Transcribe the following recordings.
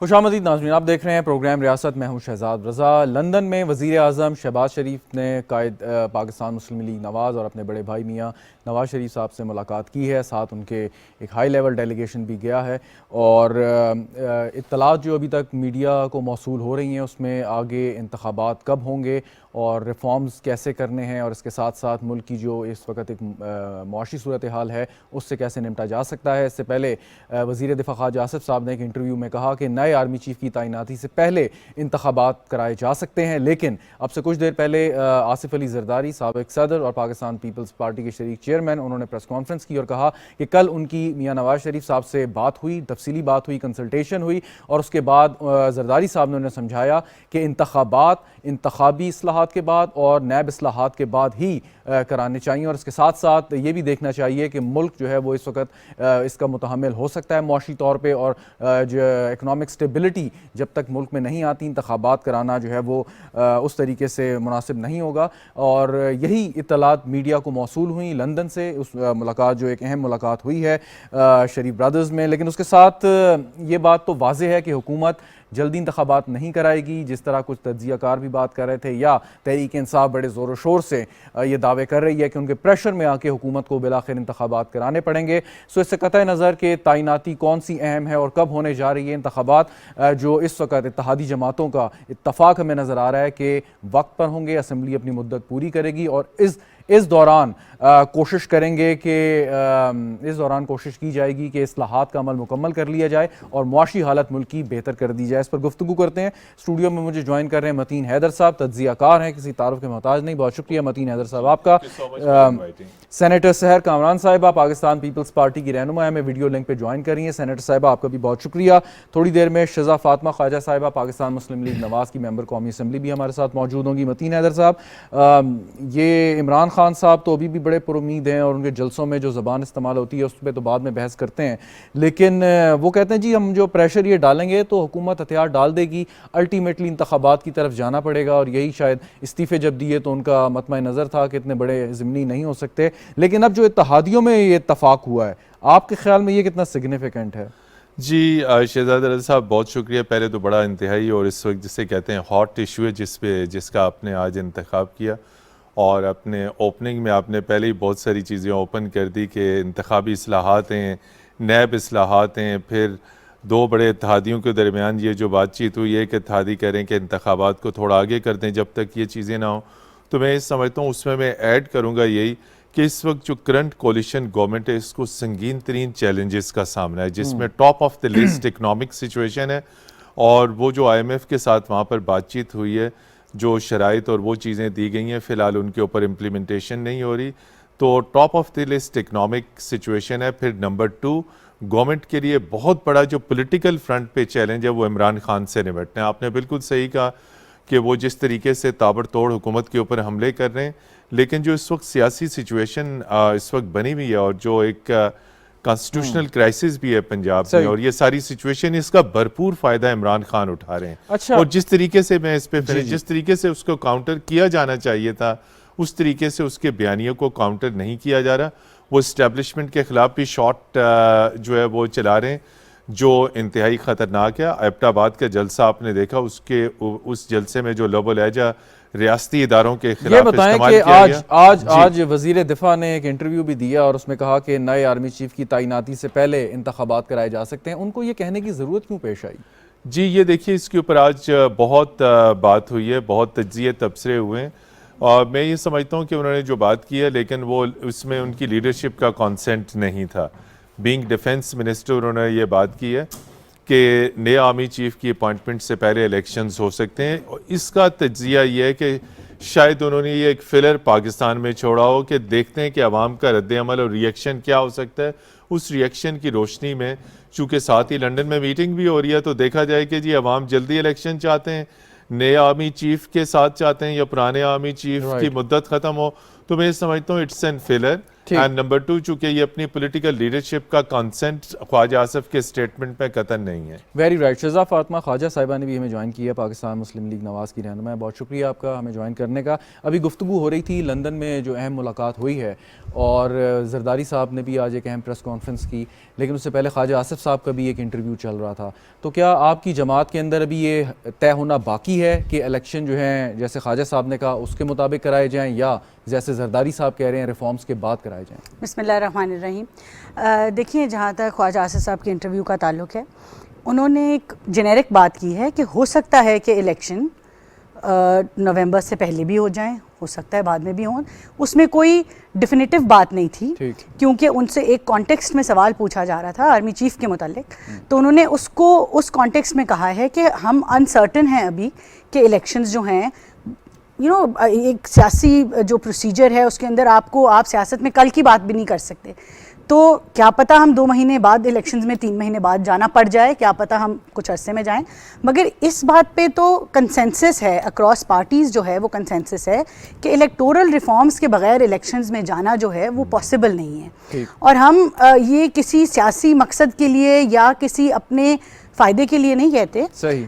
خوش آمدید ناظرین، آپ دیکھ رہے ہیں پروگرام ریاست، میں ہوں شہزاد رضا۔ لندن میں وزیر اعظم شہباز شریف نے قائد پاکستان مسلم لیگ نواز اور اپنے بڑے بھائی میاں نواز شریف صاحب سے ملاقات کی ہے، ساتھ ان کے ایک ہائی لیول ڈیلیگیشن بھی گیا ہے، اور اطلاعات جو ابھی تک میڈیا کو موصول ہو رہی ہیں اس میں آگے انتخابات کب ہوں گے اور ریفارمز کیسے کرنے ہیں، اور اس کے ساتھ ساتھ ملک کی جو اس وقت ایک معاشی صورتحال ہے اس سے کیسے نمٹا جا سکتا ہے۔ اس سے پہلے وزیر دفاع خواجہ آصف صاحب نے ایک انٹرویو میں کہا کہ نئے آرمی چیف کی تعیناتی سے پہلے انتخابات کرائے جا سکتے ہیں، لیکن اب سے کچھ دیر پہلے آصف علی زرداری سابق صدر اور پاکستان پیپلز پارٹی کے شریک چیئرمین، انہوں نے پریس کانفرنس کی اور کہا کہ کل ان کی میاں نواز شریف صاحب سے بات ہوئی، تفصیلی بات ہوئی، کنسلٹیشن ہوئی، اور اس کے بعد زرداری صاحب نے انہیں سمجھایا کہ انتخابات انتخابی اصلاحات کے بعد اور نیب اصلاحات کے بعد ہی کرانے چاہیے، اور اس کے ساتھ ساتھ یہ بھی دیکھنا چاہیے کہ ملک جو ہے وہ اس وقت اس کا متحمل ہو سکتا ہے معاشی طور پہ، اور جو اکنامک سٹیبلٹی جب تک ملک میں نہیں آتی، انتخابات کرانا جو ہے وہ اس طریقے سے مناسب نہیں ہوگا۔ اور یہی اطلاعات میڈیا کو موصول ہوئیں لندن سے، اس ملاقات جو ایک اہم ملاقات ہوئی ہے شریف برادرز میں، لیکن اس کے ساتھ یہ بات تو واضح ہے کہ حکومت جلدی انتخابات نہیں کرائے گی، جس طرح کچھ تجزیہ کار بھی بات کر رہے تھے، یا تحریک انصاف بڑے زور و شور سے یہ دعوے کر رہی ہے کہ ان کے پریشر میں آ کے حکومت کو بالآخر انتخابات کرانے پڑیں گے۔ سو اس سے قطع نظر کہ تعیناتی کون سی اہم ہے اور کب ہونے جا رہی ہے انتخابات، جو اس وقت اتحادی جماعتوں کا اتفاق ہمیں نظر آ رہا ہے کہ وقت پر ہوں گے، اسمبلی اپنی مدت پوری کرے گی، اور اس دوران کوشش کریں گے کہ اس دوران کوشش کی جائے گی کہ اصلاحات کا عمل مکمل کر لیا جائے اور معاشی حالت ملک کی بہتر کر دی جائے۔ اس پر گفتگو کرتے ہیں۔ اسٹوڈیو میں مجھے جوائن کر رہے ہیں متین حیدر صاحب، تجزیہ کار ہیں، کسی تعارف کے محتاج نہیں، بہت شکریہ متین حیدر صاحب آپ کا۔ سینیٹر سحر کامران صاحبہ پاکستان پیپلز پارٹی کی رہنما ہمیں ویڈیو لنک پہ جوائن کر رہی ہیں۔ سینیٹر صاحبہ آپ کا بھی بہت شکریہ۔ تھوڑی دیر میں شزا فاطمہ خواجہ صاحبہ پاکستان مسلم لیگ نواز کی ممبر قومی اسمبلی بھی ہمارے ساتھ موجود ہوں گی۔ متین حیدر صاحب، یہ عمران خان صاحب تو ابھی بھی بڑے پر امید ہیں، اور ان کے جلسوں میں جو زبان استعمال ہوتی ہے اس پہ تو بعد میں بحث کرتے ہیں، لیکن وہ کہتے ہیں جی ہم جو پریشر یہ ڈالیں گے تو حکومت ہتھیار ڈال دے گی، الٹیمیٹلی انتخابات کی طرف جانا پڑے گا، اور یہی شاید استعفے جب دیے تو ان کا مطمع نظر تھا کہ اتنے بڑے ضمنی نہیں ہو سکتے، لیکن اب جو اتحادیوں میں یہ اتفاق ہوا ہے، آپ کے خیال میں یہ کتنا سگنیفیکنٹ ہے؟ جی شہزاد رضا صاحب بہت شکریہ۔ پہلے تو بڑا انتہائی اور اس وقت جسے کہتے ہیں ہاٹ ایشو ہے جس کا آپ نے آج انتخاب کیا، اور اپنے اوپننگ میں آپ نے پہلے ہی بہت ساری چیزیں اوپن کر دی کہ انتخابی اصلاحات ہیں، نیب اصلاحات ہیں، پھر دو بڑے اتحادیوں کے درمیان یہ جو بات چیت ہوئی ہے کہ اتحادی کریں کہ انتخابات کو تھوڑا آگے کر دیں جب تک یہ چیزیں نہ ہوں، تو میں سمجھتا ہوں اس میں ایڈ کروں گا یہی کہ اس وقت جو کرنٹ کولیشن گورنمنٹ ہے اس کو سنگین ترین چیلنجز کا سامنا ہے، جس میں top of the list economic situation ہے، اور وہ جو آئی ایم ایف کے ساتھ وہاں پر بات چیت ہوئی ہے، جو شرائط اور وہ چیزیں دی گئی ہیں فی الحال ان کے اوپر امپلیمنٹیشن نہیں ہو رہی، تو top of the list economic situation ہے۔ پھر نمبر 2 گورنمنٹ کے لیے بہت بڑا جو پولیٹیکل فرنٹ پہ چیلنج ہے وہ عمران خان سے نمٹنا ہے۔ آپ نے بالکل صحیح کہا کہ وہ جس طریقے سے تابڑ توڑ حکومت کے اوپر حملے کر رہے ہیں، لیکن جو اس وقت سیاسی سچویشن اس وقت بنی ہوئی ہے، اور جو ایک کانسٹیٹیوشنل کرائسس بھی ہے پنجاب میں، اور یہ ساری سچویشن اس کا بھرپور فائدہ عمران خان اٹھا رہے ہیں، اور جس طریقے سے میں اس پہ جس طریقے سے اس کو کاؤنٹر کیا جانا چاہیے تھا اس طریقے سے اس کے بیانیوں کو کاؤنٹر نہیں کیا جا رہا۔ وہ اسٹیبلشمنٹ کے خلاف بھی شاٹ جو ہے وہ چلا رہے ہیں جو انتہائی خطرناک ہے۔ ایبٹ آباد کا جلسہ آپ نے دیکھا، اس جلسے میں جو لب و لہجہ ریاستی اداروں کے خلاف استعمال کیا گیا۔ آج وزیر دفاع نے ایک انٹرویو بھی دیا اور اس میں کہا کہ نئے آرمی چیف کی تعیناتی سے پہلے انتخابات کرائے جا سکتے ہیں، ان کو یہ کہنے کی ضرورت کیوں پیش آئی؟ جی یہ دیکھیے اس کے اوپر آج بہت بات ہوئی ہے، بہت تجزیے تبصرے ہوئے ہیں، اور میں یہ سمجھتا ہوں کہ انہوں نے جو بات کی ہے لیکن وہ اس میں ان کی لیڈرشپ کا کانسنٹ نہیں تھا۔ بینگ ڈیفنس منسٹر انہوں نے یہ بات کی ہے کہ نئے آرمی چیف کی اپوائنٹمنٹ سے پہلے الیکشنز ہو سکتے ہیں، اور اس کا تجزیہ یہ ہے کہ شاید انہوں نے یہ ایک فلر پاکستان میں چھوڑا ہو کہ دیکھتے ہیں کہ عوام کا رد عمل اور ریئیکشن کیا ہو سکتا ہے۔ اس ریئیکشن کی روشنی میں چونکہ ساتھ ہی لنڈن میں میٹنگ بھی ہو رہی ہے، تو دیکھا جائے کہ جی عوام جلدی الیکشن چاہتے ہیں، نئے آرمی چیف کے ساتھ چاہتے ہیں، یا پرانے آرمی چیف کی مدت ختم ہو، تو میں سمجھتا ہوں it's an filler. And number 2 چونکہ یہ اپنی پولیٹیکل لیڈرشپ کا کانسنٹ خواجہ آصف کے اسٹیٹمنٹ میں قطعا نہیں ہے. Very right. شہزاد فاطمہ خواجہ صاحبہ نے بھی ہمیں جوائن کیا, پاکستان مسلم لیگ نواز کی رہنما. بہت شکریہ آپ کا ہمیں جوائن کرنے کا. ابھی گفتگو ہو رہی تھی لندن میں جو اہم ملاقات ہوئی ہے, اور زرداری صاحب نے بھی آج ایک اہم پریس کانفرنس کی, لیکن اس سے پہلے خواجہ آصف صاحب کا بھی ایک انٹرویو چل رہا تھا. تو کیا آپ کی جماعت کے اندر ابھی یہ طے ہونا باقی ہے کہ الیکشن جو ہیں جیسے خواجہ صاحب نے کہا اس کے مطابق کرائے جائیں, یا جیسے زرداری صاحب کہہ رہے ہیں ریفارمز کے بعد کرائے جائیں؟ بسم اللہ الرحمن الرحیم. دیکھیے, جہاں تک خواجہ آصف صاحب کے انٹرویو کا تعلق ہے, انہوں نے ایک جنیرک بات کی ہے کہ ہو سکتا ہے کہ الیکشن نومبر سے پہلے بھی ہو جائیں, ہو سکتا ہے بعد میں بھی ہوں. اس میں کوئی ڈیفینیٹو بات نہیں تھی, کیونکہ ان سے ایک کانٹیکسٹ میں سوال پوچھا جا رہا تھا آرمی چیف کے متعلق, تو انہوں نے اس کو اس کانٹیکسٹ میں کہا ہے کہ ہم انسرٹن ہیں ابھی کہ الیکشنز جو ہیں ایک سیاسی جو پروسیجر ہے اس کے اندر آپ سیاست میں کل کی بات بھی نہیں کر سکتے. تو کیا پتہ ہم 2 مہینے بعد الیکشنز میں 3 مہینے بعد جانا پڑ جائے, کیا پتہ ہم کچھ عرصے میں جائیں. مگر اس بات پہ تو کنسنسس ہے اکراس پارٹیز, جو ہے وہ کنسنسس ہے کہ الیکٹورل ریفارمز کے بغیر الیکشنز میں جانا جو ہے وہ پاسبل نہیں ہے. اور ہم یہ کسی سیاسی مقصد کے لیے یا کسی اپنے فائدے کے لیے نہیں کہتے.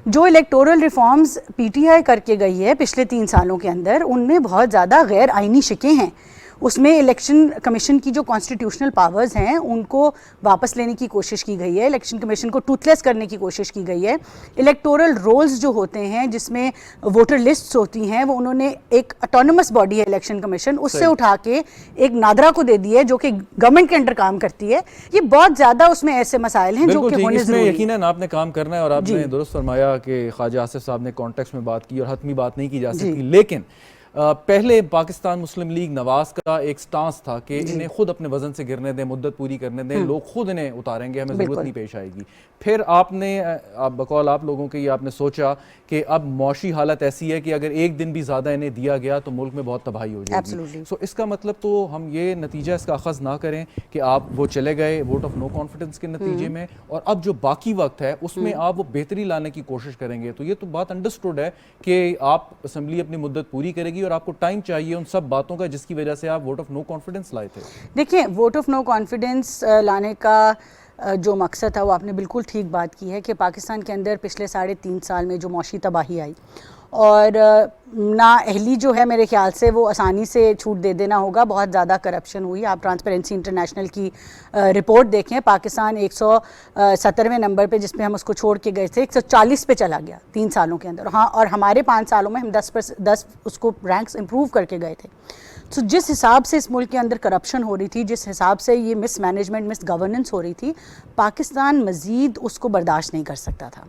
جو electoral reforms P T I کر کے گئی ہے پچھلے 3 سالوں کے اندر, ان میں بہت زیادہ غیر آئینی شکیں ہیں. اس میں الیکشن کمیشن کی جو کانسٹیٹیوشنل پاورز ہیں ان کو واپس لینے کی کوشش کی گئی ہے, الیکشن کمیشن کو ٹوتھ لیس کرنے کی کوشش کی گئی ہے. الیکٹورل رولز جو ہوتے ہیں جس میں ووٹر لسٹس ہوتی ہیں, وہ انہوں نے ایک اٹانومس باڈی ہے الیکشن کمیشن, اس سے اٹھا کے ایک نادرا کو دے دی ہے جو کہ گورنمنٹ کے انڈر کام کرتی ہے. یہ بہت زیادہ اس میں ایسے مسائل ہیں جو کہ ہونے ضروری ہیں. یقیناً آپ نے کام کرنا ہے, اور آپ نے درست فرمایا کہ خواجہ آصف صاحب نے کانٹیکسٹ میں بات کی اور حتمی بات نہیں کی جا سکتی. لیکن پہلے پاکستان مسلم لیگ نواز کا ایک سٹانس تھا کہ انہیں خود اپنے وزن سے گرنے دیں, مدت پوری کرنے دیں, لوگ خود انہیں اتاریں گے, ہمیں ضرورت نہیں پیش آئے گی. پھر آپ نے بقول آپ لوگوں کے, یہ آپ نے سوچا کہ اب معاشی حالت ایسی ہے کہ اگر ایک دن بھی زیادہ انہیں دیا گیا تو ملک میں بہت تباہی ہو جائے گی. سو اس کا مطلب تو ہم یہ نتیجہ اس کا اخذ نہ کریں کہ آپ وہ چلے گئے ووٹ آف نو کانفیڈنس کے نتیجے میں, اور اب جو باقی وقت ہے اس میں آپ وہ بہتری لانے کی کوشش کریں گے. تو یہ تو بات انڈرسٹوڈ ہے کہ آپ اسمبلی اپنی مدت پوری کرے گی اور آپ کو ٹائم چاہیے ان سب باتوں کا جس کی وجہ سے آپ ووٹ آف نو کانفیڈنس لائے تھے. دیکھیں, ووٹ آف نو کانفیڈنس لانے کا جو مقصد تھا وہ آپ نے بالکل ٹھیک بات کی ہے کہ پاکستان کے اندر پچھلے 3.5 سال میں جو معاشی تباہی آئی, اور نااہلی جو ہے میرے خیال سے وہ آسانی سے چھوٹ دے دینا ہوگا. بہت زیادہ کرپشن ہوئی. آپ ٹرانسپیرنسی انٹرنیشنل کی رپورٹ دیکھیں, پاکستان 170ویں نمبر پہ, جس پہ ہم اس کو چھوڑ کے گئے تھے, 140 پہ چلا گیا 3 سالوں کے اندر. ہاں, اور ہمارے 5 سالوں میں ہم 10 اس کو رینکس امپروو کر کے گئے تھے. تو جس حساب سے اس ملک کے اندر کرپشن ہو رہی تھی, جس حساب سے یہ مس مینجمنٹ, مس گورننس ہو رہی تھی, پاکستان مزید اس کو برداشت نہیں کر سکتا تھا.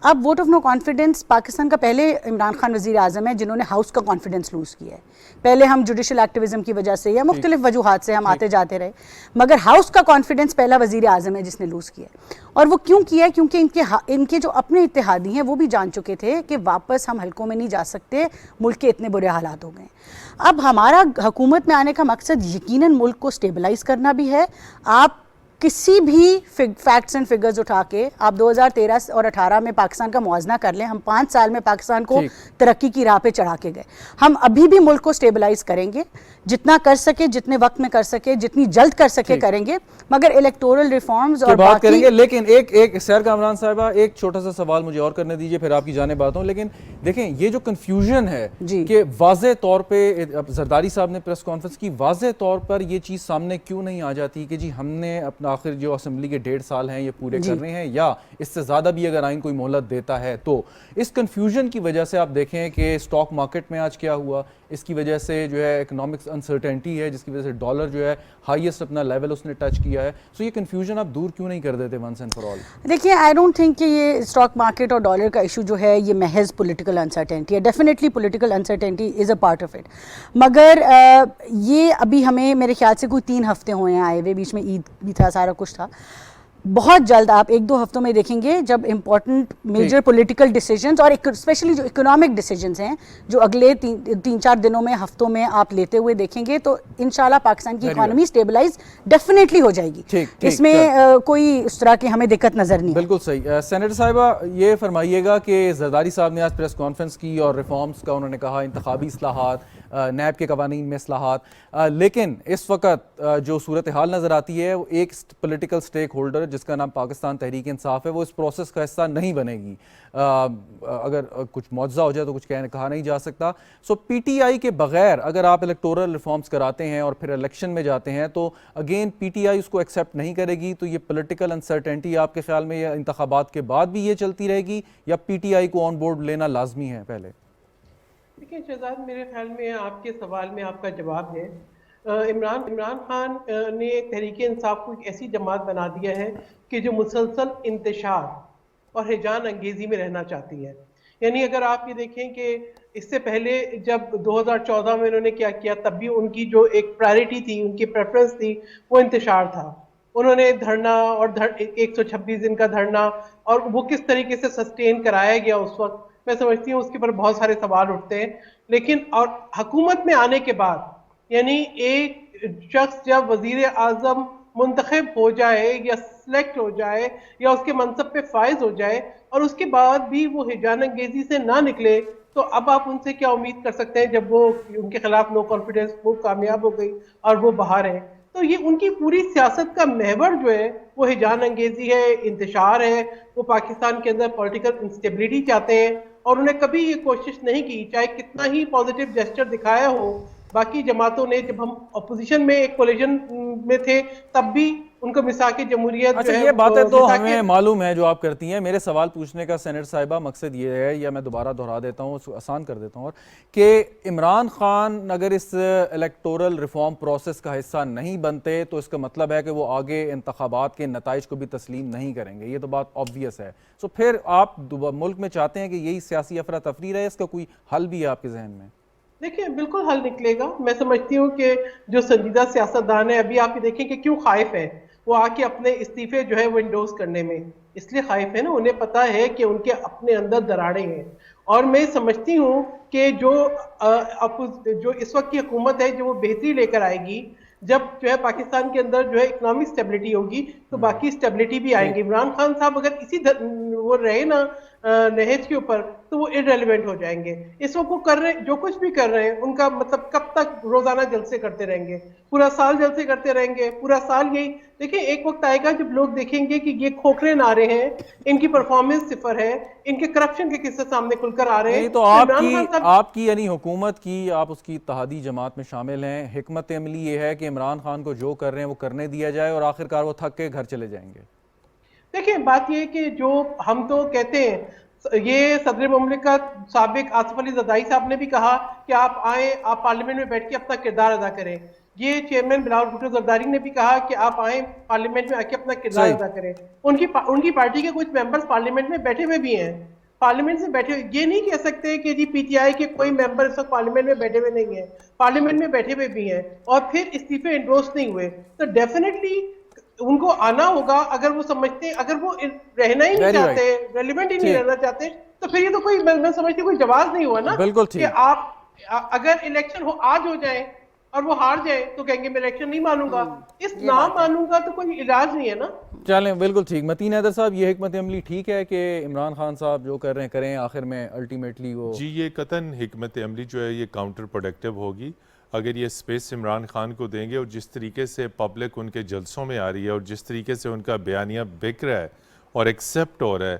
اب vote of no confidence Pakistan کا پہلے عمران خان وزیر اعظم ہے جنہوں نے ہاؤس کا کانفیڈنس لوز کیا ہے. پہلے ہم جوڈیشل ایکٹیویزم کی وجہ سے یا مختلف وجوہات سے ہم آتے جاتے رہے, مگر ہاؤس کا کانفیڈنس پہلا وزیر اعظم ہے جس نے لوز کیا ہے. اور وہ کیوں کیا ہے؟ کیونکہ ان کے جو اپنے اتحادی ہیں وہ بھی جان چکے تھے کہ واپس ہم حلقوں میں نہیں جا سکتے, ملک کے اتنے برے حالات ہو گئے. اب ہمارا حکومت میں آنے کا مقصد یقیناً ملک کو سٹیبلائز کرنا بھی ہے. آپ کسی بھی فیکٹس اینڈ فگرز اٹھا کے آپ 2013 اور 18 میں پاکستان کا موازنہ کر لیں, ہم 5 سال میں پاکستان کو ترقی کی راہ پہ چڑھا کے گئے. ہم ابھی بھی ملک کو سٹیبلائز کریں گے, جتنا کر سکے, جتنے وقت میں کر سکے, جتنی جلد کر سکے کریں گے, مگر الیکٹورل ریفارمز اور بات کریں گے. لیکن ایک سیر کامران صاحبہ, ایک چھوٹا سا سوال مجھے اور کرنے دیجئے, پھر آپ کی جانب بات ہوں. لیکن دیکھیں, یہ جو کنفیوژن ہے کہ واضح طور پہ زرداری صاحب نے پریس کانفرنس کی, واضح طور پر یہ چیز سامنے کیوں نہیں آ جاتی کہ جی ہم نے اپنا آخر جو اسمبلی کے 1.5 سال ہیں یہ پورے کرنے ہیں, یا اس سے زیادہ بھی اگر آئین کوئی مہلت دیتا ہے تو. اس کنفیوژن کی وجہ سے آپ دیکھیں کہ سٹاک مارکیٹ میں آج کیا ہوا, اس کی وجہ سے جو ہے اکنامکس انسرٹینٹی ہے, جس کی وجہ سے ڈالر جو ہے ہائیسٹ اپنا لیول اس نے ٹچ کیا ہے. سو یہ کنفیوژن آپ دور کیوں نہیں کر دیتے ونس اینڈ فار آل؟ دیکھیے, آئی ڈونٹ تھنک کہ یہ اسٹاک مارکیٹ اور ڈالر کا ایشو جو ہے یہ محض پولیٹیکل انسرٹینٹی ہے. Definitely political uncertainty is a part of it, مگر یہ ابھی ہمیں میرے خیال سے کوئی 3 ہفتے ہوئے ہیں آئے ہوئے, بیچ میں عید بھی تھا, سارا کچھ تھا. بہت جلد آپ 1-2 ہفتوں میں دیکھیں گے جب امپورٹنٹ میجر پولیٹیکل ڈیسیجنز اور اسپیشلی جو اکنامک ڈیسیجنز ہیں جو اگلے 3-4 دنوں میں, ہفتوں میں آپ لیتے ہوئے دیکھیں گے, تو انشاءاللہ پاکستان کی اکانومی سٹیبلائز ڈیفینیٹلی ہو جائے گی. اس میں کوئی اس طرح کی ہمیں دقت نظر نہیں. بالکل صحیح. سینیٹر صاحبہ, یہ فرمائیے گا کہ زرداری صاحب نے آج پریس کانفرنس کی اور ریفارمز کا انہوں نے کہا, انتخابی اصلاحات, نیب کے قوانین میں اصلاحات. لیکن اس وقت جو صورتحال نظر آتی ہے وہ ایک پولیٹیکل سٹیک ہولڈر جس کا نام پاکستان تحریک انصاف ہے وہ اس پروسیس کا حصہ نہیں بنے گی. اگر کچھ معجزہ ہو جائے تو کچھ کہا نہیں جا سکتا. سو پی ٹی آئی کے بغیر اگر آپ الیکٹورل ریفارمز کراتے ہیں اور پھر الیکشن میں جاتے ہیں تو اگین پی ٹی آئی اس کو ایکسیپٹ نہیں کرے گی. تو یہ پولیٹیکل انسرٹینٹی آپ کے خیال میں یہ انتخابات کے بعد بھی یہ چلتی رہے گی یا پی ٹی آئی کو آن بورڈ لینا لازمی ہے پہلے؟ دیکھیں شہزاد، میرے خیال میں آپ کے سوال میں آپ کا جواب ہے. عمران خان نے تحریک انصاف کو ایک ایسی جماعت بنا دیا ہے کہ جو مسلسل انتشار اور ہیجان انگیزی میں رہنا چاہتی ہے. یعنی اگر آپ یہ دیکھیں کہ اس سے پہلے جب 2014 میں انہوں نے کیا کیا تب بھی ان کی جو ایک پرائرٹی تھی، ان کی پریفرنس تھی، وہ انتشار تھا. انہوں نے دھرنا اور 126 دن کا دھرنا اور وہ کس طریقے سے سسٹین کرایا گیا اس وقت، میں سمجھتی ہوں اس کے پر بہت سارے سوال اٹھتے ہیں. لیکن اور حکومت میں آنے کے بعد یعنی ایک شخص جب وزیر اعظم منتخب ہو جائے یا سلیکٹ ہو جائے یا اس کے منصب پہ فائز ہو جائے اور اس کے بعد بھی وہ ہیجان انگیزی سے نہ نکلے تو اب آپ ان سے کیا امید کر سکتے ہیں جب وہ ان کے خلاف نو کانفیڈنس وہ کامیاب ہو گئی اور وہ باہر ہیں. تو یہ ان کی پوری سیاست کا محور جو ہے وہ ہیجان انگیزی ہے، انتشار ہے. وہ پاکستان کے اندر پولیٹیکل انسٹیبلٹی چاہتے ہیں اور انہیں کبھی یہ کوشش نہیں کی، چاہے کتنا ہی پازیٹیو جیسچر دکھایا ہو. باقی جماعتوں نے جب ہم اپوزیشن میں ایک کولیجن میں تھے تب بھی ان کو میثاق جمہوریت اچھا یہ باتیں تو ہمیں معلوم ہے جو آپ کرتی ہیں. میرے سوال پوچھنے کا سینیٹر صاحبہ مقصد یہ ہے، یا میں دوبارہ دہرا دیتا ہوں، آسان کر دیتا ہوں، اور کہ عمران خان اگر اس الیکٹورل ریفارم پروسیس کا حصہ نہیں بنتے تو اس کا مطلب ہے کہ وہ آگے انتخابات کے نتائج کو بھی تسلیم نہیں کریں گے. یہ تو بات آبویس ہے. سو پھر آپ ملک میں چاہتے ہیں کہ یہی سیاسی افراتفری رہے، اس کا کوئی حل بھی ہے آپ کے ذہن میں؟ دیکھیں بالکل حل نکلے گا. میں سمجھتی ہوں کہ جو سنجیدہ سیاستدان ہیں ابھی آپ یہ دیکھیں کہ کیوں خائف ہیں وہ آ کے اپنے استعفے جو ہے وہ انڈوز کرنے میں. اس لیے خائف ہے نا، انہیں پتا ہے کہ ان کے اپنے اندر دراڑیں ہیں. اور میں سمجھتی ہوں کہ جو اس وقت کی حکومت ہے جو وہ بہتری لے کر آئے گی جب جو ہے پاکستان کے اندر جو ہے اکنامک سٹیبلٹی ہوگی تو باقی سٹیبلٹی بھی آئیں گی. عمران خان صاحب اگر اسی وہ رہے نا نہج کے اوپر تو وہ irrelevant ہو جائیں گے. اس وقت وہ کر رہے جو کچھ بھی کر رہے ہیں ان کا مطلب کب تک روزانہ جلسے کرتے رہیں گے، پورا سال جلسے کرتے رہیں گے، پورا سال یہی. دیکھیں ایک وقت آئے گا جب لوگ دیکھیں گے کہ یہ کھوکھرے نعرے ہیں، ان کی پرفارمنس صفر ہے، ان کے کرپشن کے قصے سامنے کھل کر آ رہے ہیں. تو آپ کی یعنی حکومت کی، آپ اس کی اتحادی جماعت میں شامل ہیں، حکمت عملی یہ ہے کہ عمران خان کو جو کر رہے ہیں وہ کرنے دیا جائے اور آخرکار وہ تھک کے گھر چلے جائیں گے؟ دیکھیں بات یہ ہے کہ جو ہم تو کہتے ہیں، یہ صدر مملکت سابق آصف علی زرداری صاحب نے بھی کہا کہ آپ آئیں، آپ پارلیمنٹ میں بیٹھ کے اپنا کردار ادا کریں. یہ چیئرمین بلاول بھٹو زرداری نے بھی کہا کہ آپ آئیں پارلیمنٹ میں آ کے اپنا کردار ادا کریں. ان کی پارٹی کے کچھ ممبرز پارلیمنٹ میں بیٹھے ہوئے بھی ہیں، پارلیمنٹ سے بیٹھے ہوئے. یہ نہیں کہہ سکتے کہ جی پی ٹی آئی کے کوئی ممبر اس وقت پارلیمنٹ میں بیٹھے ہوئے نہیں ہیں، پارلیمنٹ میں بیٹھے ہوئے بھی ہیں اور پھر استعفے انڈورس نہیں ہوئے. تو ڈیفینیٹلی ان کو آنا ہوگا. اگر وہ سمجھتے ہیں، اگر وہ رہنا ہی نہیں چاہتے، ریلیونٹ ہی نہیں رہنا چاہتے تو پھر یہ تو کوئی میں سمجھتی کوئی جواز نہیں ہوا نا کہ آپ اگر الیکشن آج ہو جائیں اور وہ ہار جائے تو کہیں گے میں الیکشن نہیں مانوں گا. اس نہ مانوں گا تو کوئی علاج نہیں ہے نا. چلیں بالکل ٹھیک. متین حیدر صاحب یہ حکمت عملی ٹھیک ہے کہ عمران خان صاحب جو کر رہے ہیں کریں، آخر میں الٹیمیٹلی وہ جی یہ قطعاً حکمت عملی جو ہے یہ کاؤنٹر پروڈکٹیو ہوگی اگر یہ سپیس عمران خان کو دیں گے. اور جس طریقے سے پبلک ان کے جلسوں میں آ رہی ہے اور جس طریقے سے ان کا بیانیہ بک رہا ہے اور ایکسیپٹ ہو رہا ہے،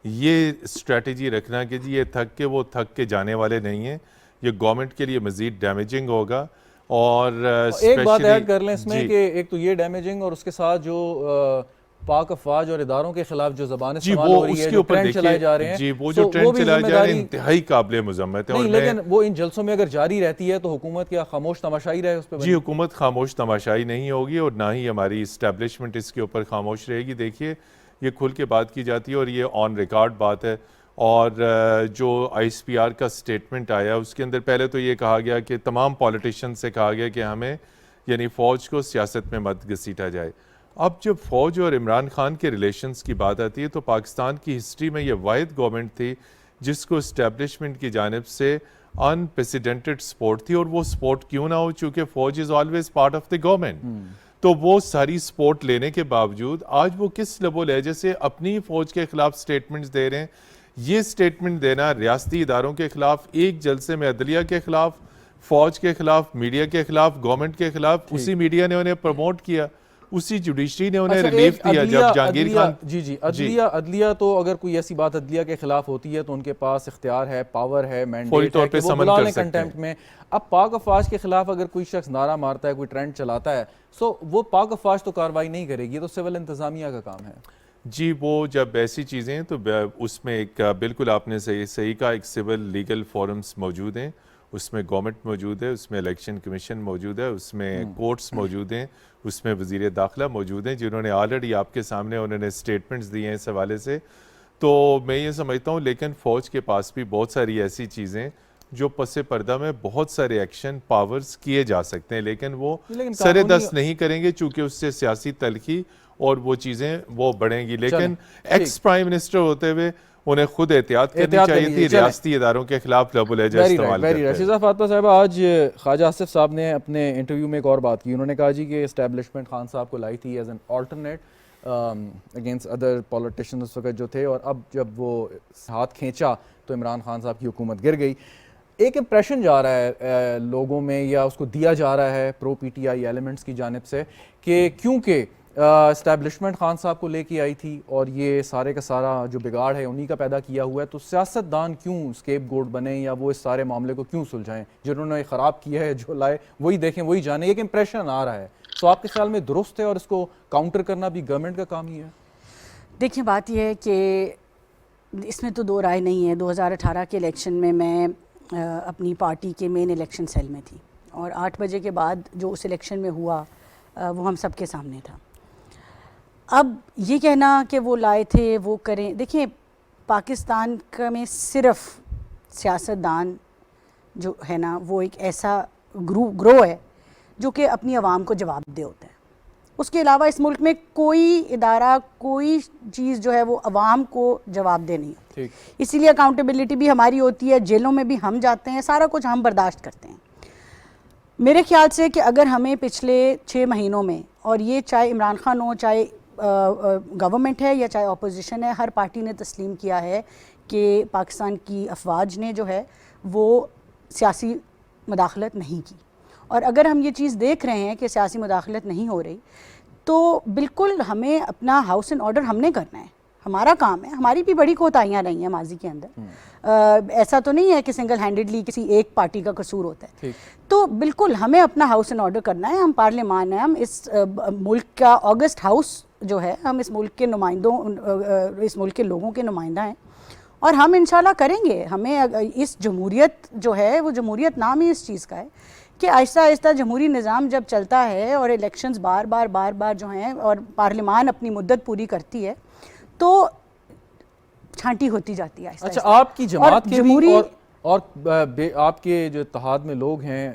یہ اسٹریٹجی رکھنا کہ جی یہ تھک کے جانے والے نہیں ہیں، یہ گورنمنٹ کے لیے مزید ڈیمیجنگ ہوگا. اور ایک بات ایڈ کر لیں اس میں کہ ایک تو یہ ڈیمیجنگ اور اس کے ساتھ جو پاک افواج اور اداروں کے خلاف جو زبان استعمال ہو رہی ہے، جو ٹرینڈ چلائے جا رہے ہیں، جی وہ جو ٹرینڈ چلائے جا رہے ہیں انتہائی قابل مذمت ہے. نہیں لیکن وہ ان جلسوں میں اگر جاری رہتی ہے تو حکومت کیا خاموش تماشائی رہے اس پہ؟ جی حکومت خاموش تماشائی نہیں ہوگی اور نہ ہی ہماری اسٹیبلشمنٹ اس کے اوپر خاموش رہے گی. دیکھیے یہ کھل کے بات کی جاتی ہے اور یہ آن ریکارڈ بات ہے. اور جو آئی ایس پی آر کا سٹیٹمنٹ آیا اس کے اندر پہلے تو یہ کہا گیا کہ تمام پولیٹیشین سے کہا گیا کہ ہمیں یعنی فوج کو سیاست میں مت گھسیٹا جائے. اب جب فوج اور عمران خان کے ریلیشنز کی بات آتی ہے تو پاکستان کی ہسٹری میں یہ واحد گورنمنٹ تھی جس کو اسٹیبلشمنٹ کی جانب سے ان پریسیڈنٹڈ سپورٹ تھی. اور وہ سپورٹ کیوں نہ ہو، چونکہ فوج is always part of the government. تو وہ ساری سپورٹ لینے کے باوجود آج وہ کس لب و لہجے سے اپنی فوج کے خلاف سٹیٹمنٹس دے رہے ہیں. یہ سٹیٹمنٹ دینا ریاستی اداروں کے خلاف، ایک جلسے میں عدلیہ کے خلاف، فوج کے خلاف, میڈیا کے خلاف, گورنمنٹ کے خلاف, اسی میڈیا نے انہیں پروموٹ کیا, اسی جوڈیشری نے انہیں ریلیف دیا جب جہانگیر خان. جی عدلیہ تو اگر کوئی ایسی بات عدلیہ کے خلاف ہوتی ہے تو ان کے پاس اختیار ہے, پاور ہے, مینڈیٹ ہے کہ وہ بلا لیں کنٹیمپٹ میں. اب پاک افواج کے خلاف اگر کوئی شخص نعرہ مارتا ہے, کوئی ٹرینڈ چلاتا ہے, سو وہ پاک افواج تو کارروائی نہیں کرے گی, یہ تو سول انتظامیہ کا کام ہے. جی وہ جب ایسی چیزیں ہیں تو اس میں ایک بالکل آپ نے صحیح کہا, ایک سول لیگل فورمز موجود ہیں, اس میں گورنمنٹ موجود ہے, اس میں الیکشن کمیشن موجود ہے, اس میں کورٹس موجود ہیں, اس میں وزیر داخلہ موجود ہیں جنہوں نے آلریڈی آپ کے سامنے انہوں نے اسٹیٹمنٹس دیے ہیں اس حوالے سے. تو میں یہ سمجھتا ہوں لیکن فوج کے پاس بھی بہت ساری ایسی چیزیں جو پس پردہ میں بہت سارے ایکشن پاورز کیے جا سکتے ہیں, لیکن وہ سر دست نہیں کریں گے چونکہ اس سے سیاسی تلخی اور وہ چیزیں وہ بڑھیں گی. لیکن ایکس پرائم منسٹر ہوتے ہوئے انہیں خود احتیاط کرنی چاہیے تھی, ریاستی اداروں کے خلاف لب و لہجہ استعمال کرتے ہیں. شیزہ فاطمہ صاحبہ, آج خواجہ آصف صاحب نے اپنے انٹرویو میں ایک اور بات کی, انہوں نے کہا جی کہ اسٹیبلشمنٹ خان صاحب کو لائی تھی as an alternate against other politician اس وقت جو تھے, اور اب جب وہ ہاتھ کھینچا تو عمران خان صاحب کی حکومت گر گئی. ایک امپریشن جا رہا ہے لوگوں میں, یا اس کو دیا جا رہا ہے پرو پی ٹی آئی ایلیمنٹس کی جانب سے, کہ کیونکہ اسٹیبلشمنٹ خان صاحب کو لے کے آئی تھی اور یہ سارے کا سارا جو بگاڑ ہے انہی کا پیدا کیا ہوا ہے, تو سیاستدان کیوں اسکیپ گوٹ بنے, یا وہ اس سارے معاملے کو کیوں سلجھائیں؟ جنہوں نے خراب کیا ہے, جو لائے وہی دیکھیں وہی جانیں. ایک امپریشن آ رہا ہے, تو آپ کے خیال میں درست ہے اور اس کو کاؤنٹر کرنا بھی گورنمنٹ کا کام ہی ہے؟ دیکھیں بات یہ ہے کہ اس میں تو دو رائے نہیں ہے. 2018 کے الیکشن میں اپنی پارٹی کے مین الیکشن سیل میں تھی, اور 8 بجے کے بعد جو اس الیکشن میں ہوا وہ ہم سب کے سامنے تھا. اب یہ کہنا کہ وہ لائے تھے وہ کریں, دیکھیں پاکستان میں صرف سیاستدان جو ہے نا وہ ایک ایسا گروہ ہے جو کہ اپنی عوام کو جواب دہ ہوتا ہے. اس کے علاوہ اس ملک میں کوئی ادارہ, کوئی چیز جو ہے وہ عوام کو جواب دہ نہیں ہوتی. اسی لیے اکاؤنٹیبلٹی بھی ہماری ہوتی ہے, جیلوں میں بھی ہم جاتے ہیں, سارا کچھ ہم برداشت کرتے ہیں. میرے خیال سے کہ اگر ہمیں پچھلے 6 مہینوں میں, اور یہ چاہے عمران خان ہو, چاہے گورنمنٹ ہے یا چاہے اپوزیشن ہے, ہر پارٹی نے تسلیم کیا ہے کہ پاکستان کی افواج نے جو ہے وہ سیاسی مداخلت نہیں کی. اور اگر ہم یہ چیز دیکھ رہے ہیں کہ سیاسی مداخلت نہیں ہو رہی, تو بالکل ہمیں اپنا ہاؤس اینڈ آرڈر ہم نے کرنا ہے, ہمارا کام ہے. ہماری بھی بڑی کوتاہیاں رہی ہیں ماضی کے اندر, ایسا تو نہیں ہے کہ سنگل ہینڈڈلی کسی ایک پارٹی کا قصور ہوتا ہے. تو بالکل ہمیں اپنا ہاؤس اینڈ آرڈر کرنا ہے. ہم پارلیمان ہیں, ہم اس ملک کا آگسٹ ہاؤس جو ہے, ہم اس ملک کے نمائندوں, اس ملک کے لوگوں کے نمائندہ ہیں, اور ہم انشاءاللہ کریں گے. ہمیں اس جمہوریت جو ہے وہ جمہوریت نام ہی اس چیز کا ہے کہ آہستہ آہستہ جمہوری نظام جب چلتا ہے اور الیکشنز بار بار جو ہیں اور پارلیمان اپنی مدت پوری کرتی ہے تو چھانٹی ہوتی جاتی ہے. اچھا, آپ کی جماعت کے بھی اور آپ کے جو اتحاد میں لوگ ہیں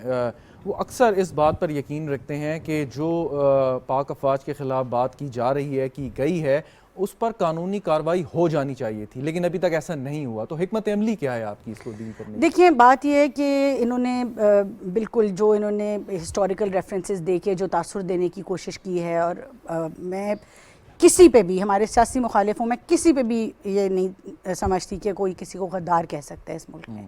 وہ اکثر اس بات پر یقین رکھتے ہیں کہ جو پاک افواج کے خلاف بات کی جا رہی ہے, کی گئی ہے, اس پر قانونی کارروائی ہو جانی چاہیے تھی, لیکن ابھی تک ایسا نہیں ہوا. تو حکمت عملی کیا ہے آپ کی اس کو ڈیل کرنے کی؟ دیکھیں بات یہ ہے کہ انہوں نے بالکل جو انہوں نے ہسٹوریکل ریفرنسز دے کے جو تاثر دینے کی کوشش کی ہے, اور میں کسی پہ بھی, ہمارے سیاسی مخالفوں میں کسی پہ بھی یہ نہیں سمجھتی کہ کوئی کسی کو غدار کہہ سکتا ہے اس ملک میں,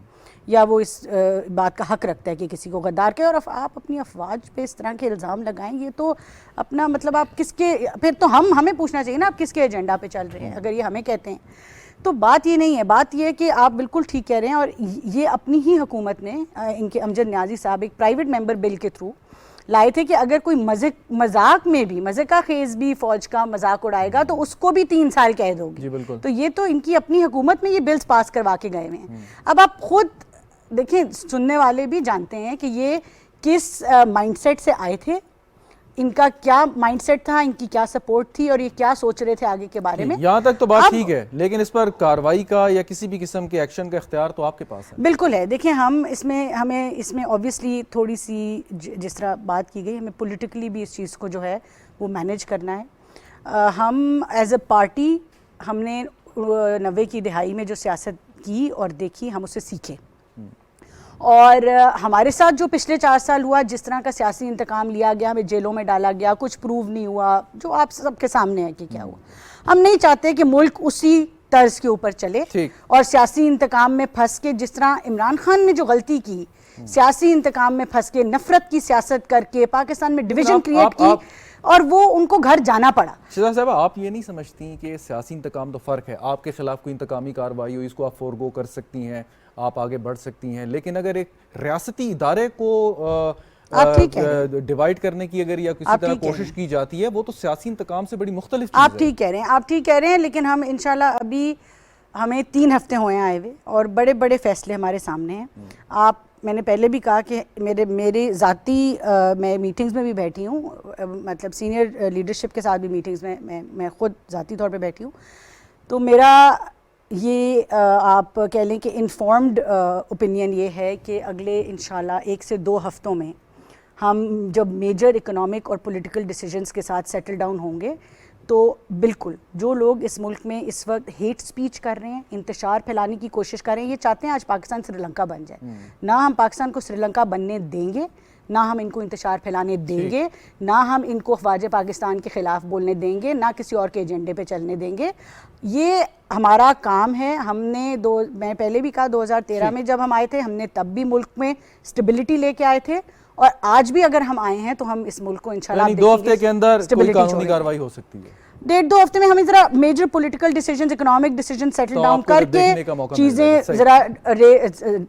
یا وہ اس بات کا حق رکھتا ہے کہ کسی کو غدار کہے. اور آپ اپنی افواج پہ اس طرح کے الزام لگائیں, یہ تو اپنا مطلب آپ کس کے, پھر تو ہمیں پوچھنا چاہیے نا آپ کس کے ایجنڈا پہ چل رہے ہیں. اگر یہ ہمیں کہتے ہیں تو بات یہ نہیں ہے. بات یہ ہے کہ آپ بالکل ٹھیک کہہ رہے ہیں, اور یہ اپنی ہی حکومت نے, ان کے امجد نیازی صاحب ایک پرائیویٹ ممبر بل کے تھرو لائے تھے کہ اگر کوئی مذاق میں بھی, مزے کا خیز بھی فوج کا مذاق اڑائے گا تو اس کو بھی 3 سال قید ہوگی. جی بالکل. تو یہ تو ان کی اپنی حکومت میں یہ بلز پاس کروا کے گئے ہوئے ہیں. اب آپ خود دیکھیں, سننے والے بھی جانتے ہیں کہ یہ کس مائنڈ سیٹ سے آئے تھے, ان کا کیا مائنڈ سیٹ تھا, ان کی کیا سپورٹ تھی, اور یہ کیا سوچ رہے تھے آگے کے بارے میں. یہاں تک تو بات ٹھیک ہے, لیکن اس پر کارروائی کا یا کسی بھی قسم کے ایکشن کا اختیار تو آپ کے پاس ہے. بالکل ہے. دیکھیں ہمیں اس میں اوبویسلی تھوڑی سی جس طرح بات کی گئی, ہمیں پولیٹیکلی بھی اس چیز کو جو ہے وہ مینیج کرنا ہے. ہم ایز اے پارٹی, ہم نے 90 کی دہائی میں جو سیاست کی اور دیکھی, ہم اسے سیکھے. اور ہمارے ساتھ جو پچھلے 4 سال ہوا, جس طرح کا سیاسی انتقام لیا گیا, ہمیں جیلوں میں ڈالا گیا, کچھ پروو نہیں ہوا, جو آپ سب کے سامنے ہے کہ کیا ہوا. ہم نہیں چاہتے کہ ملک اسی طرز کے اوپر چلے اور سیاسی انتقام میں پھنس کے, جس طرح عمران خان نے جو غلطی کی سیاسی انتقام میں پھنس کے, نفرت کی سیاست کر کے پاکستان میں ڈویژن کریٹ کی, اور وہ ان کو گھر جانا پڑا. شہزاد صاحبہ, آپ یہ نہیں سمجھتی کہ سیاسی انتقام تو فرق ہے, آپ کے خلاف کوئی انتقامی کارروائی ہو اس کو آپ فورگو کر سکتی ہیں, آپ آگے بڑھ سکتی ہیں, لیکن اگر ایک ریاستی ادارے کو ڈیوائیڈ کرنے کی اگر یا کسی طرح کوشش کی جاتی ہے, وہ تو سیاسی انتقام سے بڑی مختلف چیز ہے. آپ ٹھیک کہہ رہے ہیں, آپ ٹھیک کہہ رہے ہیں, لیکن ہم انشاءاللہ ابھی ہمیں 3 ہفتے ہوئے آئے ہوئے اور بڑے بڑے فیصلے ہمارے سامنے ہیں. آپ, میں نے پہلے بھی کہا کہ میری ذاتی میں میٹنگز میں بھی بیٹھی ہوں, مطلب سینئر لیڈرشپ کے ساتھ بھی میٹنگز میں خود ذاتی طور پہ بیٹھی ہوں, تو میرا یہ آپ کہہ لیں کہ انفارمڈ اوپینین یہ ہے کہ اگلے انشاءاللہ 1 سے 2 ہفتوں میں ہم جب میجر اکنامک اور پولیٹیکل ڈیسیجنز کے ساتھ سیٹل ڈاؤن ہوں گے, تو بالکل جو لوگ اس ملک میں اس وقت ہیٹ سپیچ کر رہے ہیں, انتشار پھیلانے کی کوشش کر رہے ہیں, یہ چاہتے ہیں آج پاکستان سری لنکا بن جائے. نہ ہم پاکستان کو سری لنکا بننے دیں گے, نہ ہم ان کو انتشار پھیلانے دیں گے, نہ ہم ان کو افواج پاکستان کے خلاف بولنے دیں گے, نہ کسی اور کے ایجنڈے پہ چلنے دیں گے. یہ ہمارا کام ہے. ہم نے میں پہلے بھی کہا 2013 میں جب ہم آئے تھے, ہم نے تب بھی ملک میں اسٹیبلٹی لے کے آئے تھے, اور آج بھی اگر ہم آئے ہیں تو ہم اس ملک کو انشاءاللہ 2 ہفتے کے اندر کوئی قانونی کارروائی ہو سکتی ہے. 1.5-2 ہفتے میں ہمیں ذرا major political decisions, economic decision settle down کر کے چیزیں ذرا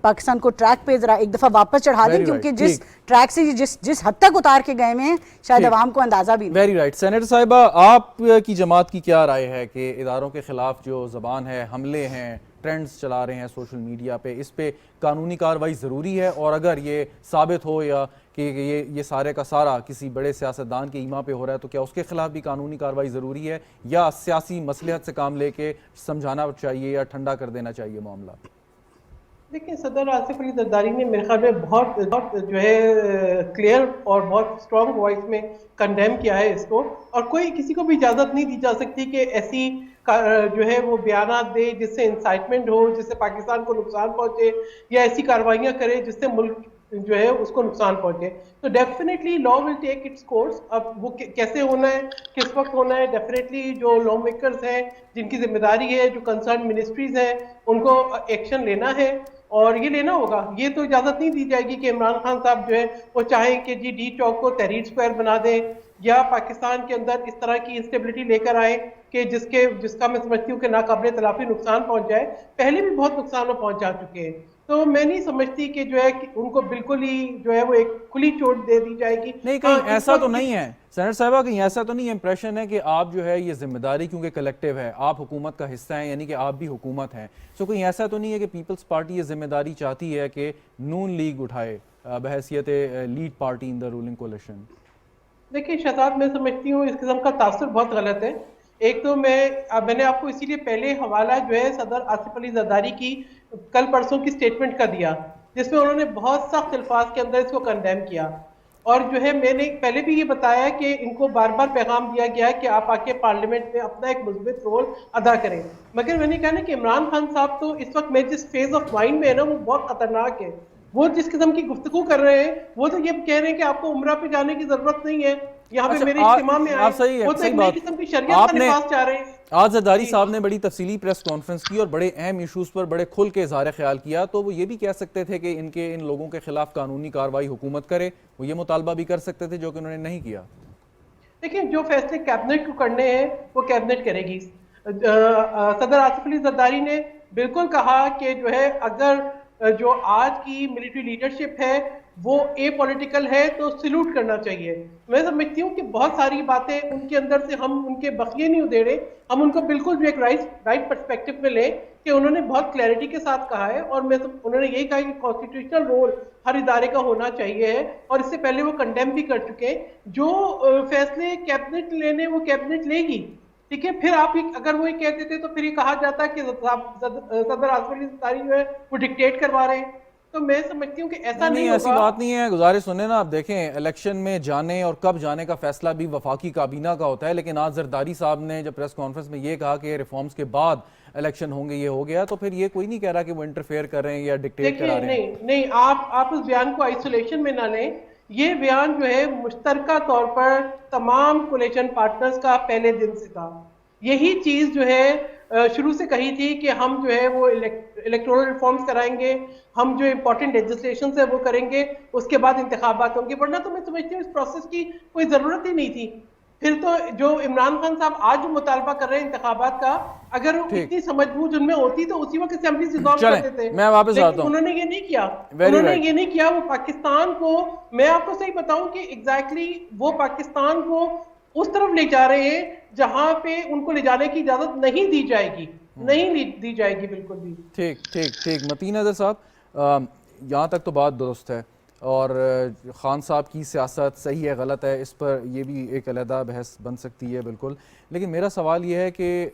پاکستان کو ٹریک پہ ذرا ایک دفعہ واپس چڑھا دیں, کیونکہ جس ٹریک سے جس حد تک اتار کے گئے ہیں شاید عوام کو اندازہ بھی نہیں. Very right. سینیٹر صاحبہ, آپ کی جماعت کی کیا رائے ہے کہ اداروں کے خلاف جو زبان ہے, حملے ہیں, ٹرینڈز چلا رہے ہیں سوشل میڈیا پہ, اس پہ قانونی کارروائی ضروری ہے, اور اگر یہ ثابت ہو یا کہ یہ سارے کا سارا کسی بڑے سیاستدان کے ایما پہ ہو رہا ہے, تو کیا اس کے خلاف بھی قانونی کارروائی ضروری ہے, یا سیاسی مصلحت سے کام لے کے سمجھانا چاہیے یا ٹھنڈا کر دینا چاہیے معاملہ؟ دیکھیں, صدر آصف علی زرداری نے میرے خیال میں بہت جو ہے کلیئر اور بہت اسٹرانگ وائس میں کنڈیم کیا ہے اس کو, اور کوئی کسی کو بھی اجازت نہیں دی جا سکتی کہ ایسی جو ہے وہ بیانات دے جس سے انسائٹمنٹ ہو, جس سے پاکستان کو نقصان پہنچے, یا ایسی کارروائیاں کرے جس سے ملک جو ہے اس کو نقصان پہنچے. تو definitely law will take its course. اب وہ کیسے ہونا ہے, کس وقت ہونا ہے, ڈیفینیٹلی جو لا میکرز ہیں جن کی ذمہ داری ہے, جو کنسرن منسٹریز ہیں, ان کو ایکشن لینا ہے, اور یہ لینا ہوگا. یہ تو اجازت نہیں دی جائے گی کہ عمران خان صاحب جو ہے وہ چاہیں کہ جی ڈی چوک کو تحریر اسکوائر بنا دیں, یا پاکستان کے اندر اس طرح کی انسٹیبلٹی لے کر آئے کہ جس کا میں سمجھتی ہوں کہ ناقابل تلافی نقصان پہنچ جائے. پہلے بھی بہت نقصان پہنچ جا چکے ہیں, تو میں نہیں سمجھتی کہ جو ہے ان کو بالکل ہی جو ہے وہ ایک کھلی چھوٹ دے دی جائے گی. نہیں, کہیں ایسا تو نہیں ہے سینیٹر صاحبہ, کہیں ایسا تو نہیں ہے امپریشن ہے کہ آپ جو ہے یہ ذمہ داری, کیونکہ کلیکٹیو ہے, آپ حکومت کا حصہ ہیں, یعنی کہ آپ بھی حکومت ہیں, سو کہیں ایسا تو نہیں ہے کہ پیپلز پارٹی یہ ذمہ داری چاہتی ہے کہ نون لیگ اٹھائے بحیثیت lead party in the ruling coalition? دیکھیں شہزاد, میں سمجھتی ہوں اس قسم کا تاثر بہت غلط ہے. ایک تو میں نے آپ کو اسی لیے پہلے حوالہ جو ہے صدر آصف علی زرداری کی کل پرسوں کی سٹیٹمنٹ کا دیا, جس میں انہوں نے بہت سخت الفاظ کے اندر اس کو کنڈیم کیا, اور جو ہے میں نے پہلے بھی یہ بتایا کہ ان کو بار بار پیغام دیا گیا کہ آپ آ کے پارلیمنٹ میں اپنا ایک مثبت رول ادا کریں. مگر میں نے کہا نا کہ عمران خان صاحب تو اس وقت میں جس فیز آف مائنڈ میں ہے نا وہ بہت خطرناک ہے. وہ جس قسم کی گفتگو کر رہے ہیں, وہ تو یہ کہہ رہے ہیں کہ آپ کو عمرہ پہ جانے کی ضرورت نہیں ہے, یہاں پہ میرے اجتماع میں آئے, وہ تو ایک نئی قسم کی شریعت کا نفاذ چاہ رہے ہیں. آج زرداری صاحب نے بڑی تفصیلی پریس کانفرنس کی اور بڑے اہم ایشوز پر بڑے کھل کے اظہار خیال کیا, تو وہ یہ بھی کہہ سکتے تھے کہ ان لوگوں کے خلاف قانونی کارروائی حکومت کرے, وہ یہ مطالبہ بھی کر سکتے تھے جو کہ انہوں نے نہیں کیا. دیکھیں, جو فیصلے کیبنٹ کو کرنے ہیں وہ کیبنٹ کرے گی. صدر آصف علی زرداری نے بالکل کہا کہ جو ہے اگر جو آج کی ملٹری لیڈرشپ ہے وہ اے پولیٹیکل ہے تو سلوٹ کرنا چاہیے. میں سمجھتی ہوں کہ بہت ساری باتیں ان کے اندر سے ہم ان کے بخیے نہیں ادھیڑے, ہم ان کو بالکل جو ایک رائٹ پرسپیکٹو میں لیں کہ انہوں نے بہت کلیئرٹی کے ساتھ کہا ہے, اور انہوں نے یہی کہا کہ کانسٹیٹیوشنل رول ہر ادارے کا ہونا چاہیے ہے, اور اس سے پہلے وہ کنڈیم بھی کر چکے ہیں. جو فیصلے کیبنٹ لینے وہ کیبنٹ لے گی, ٹھیک ہے. پھر آپ اگر وہ یہ کہتے تھے تو پھر یہ کہا جاتا کہ صدر آصف علی زرداری جو ہے وہ ڈکٹیٹ کروا رہے ہیں. تو میں سمجھتی ہوں کہ ایسا نہیں ہوگا. ایسی بات نہیں ہے, گزارش سنیں نا, آپ دیکھیں الیکشن میں جانے اور کب جانے کا فیصلہ بھی وفاقی کابینہ کا ہوتا ہے, لیکن آج زرداری صاحب نے جب پریس کانفرنس میں یہ کہا کہ ریفارمز کے بعد الیکشن ہوں گے, یہ ہو گیا, تو پھر یہ کوئی نہیں کہہ رہا کہ وہ انٹرفیئر کر رہے ہیں یا ڈکٹیٹ کرا رہے ہیں. نہیں, آپ اس بیان کو آئسولیشن میں نہ لیں. یہ بیان جو ہے مشترکہ طور پر تمام کولیشن پارٹنرز کا پہلے دن سے تھا. یہی چیز جو ہے شروع سے کہی تھی کہ ہم جو ہے وہ الیکٹورل ریفارمز کرائیں گے, ہم جو امپورٹنٹ لیجسلیشنز ہے وہ کریں گے, اس کے بعد انتخابات ہوں گے, ورنہ تو میں سمجھتی ہوں اس پروسیس کی کوئی ضرورت ہی نہیں تھی. پھر تو جو عمران خان صاحب آج جو مطالبہ کر رہے ہیں انتخابات کا, اگر اتنی سمجھ بوجھ ان میں ہوتی تو اسی وقت اسمبلی سے ڈسالو کر دیتے. میں واپس آتا ہوں. انہوں نے یہ نہیں کیا, انہوں نے یہ نہیں کیا. وہ پاکستان کو, میں آپ کو صحیح بتاؤں کہ ایگزیکٹلی وہ پاکستان کو اس طرف لے جا رہے ہیں جہاں پہ ان کو لے جانے کی اجازت نہیں دی جائے گی, نہیں دی جائے گی بالکل بھی. ٹھیک متین حیدر صاحب, یہاں تک تو بات درست ہے, اور خان صاحب کی سیاست صحیح ہے غلط ہے اس پر یہ بھی ایک علیحدہ بحث بن سکتی ہے بالکل, لیکن میرا سوال یہ ہے کہ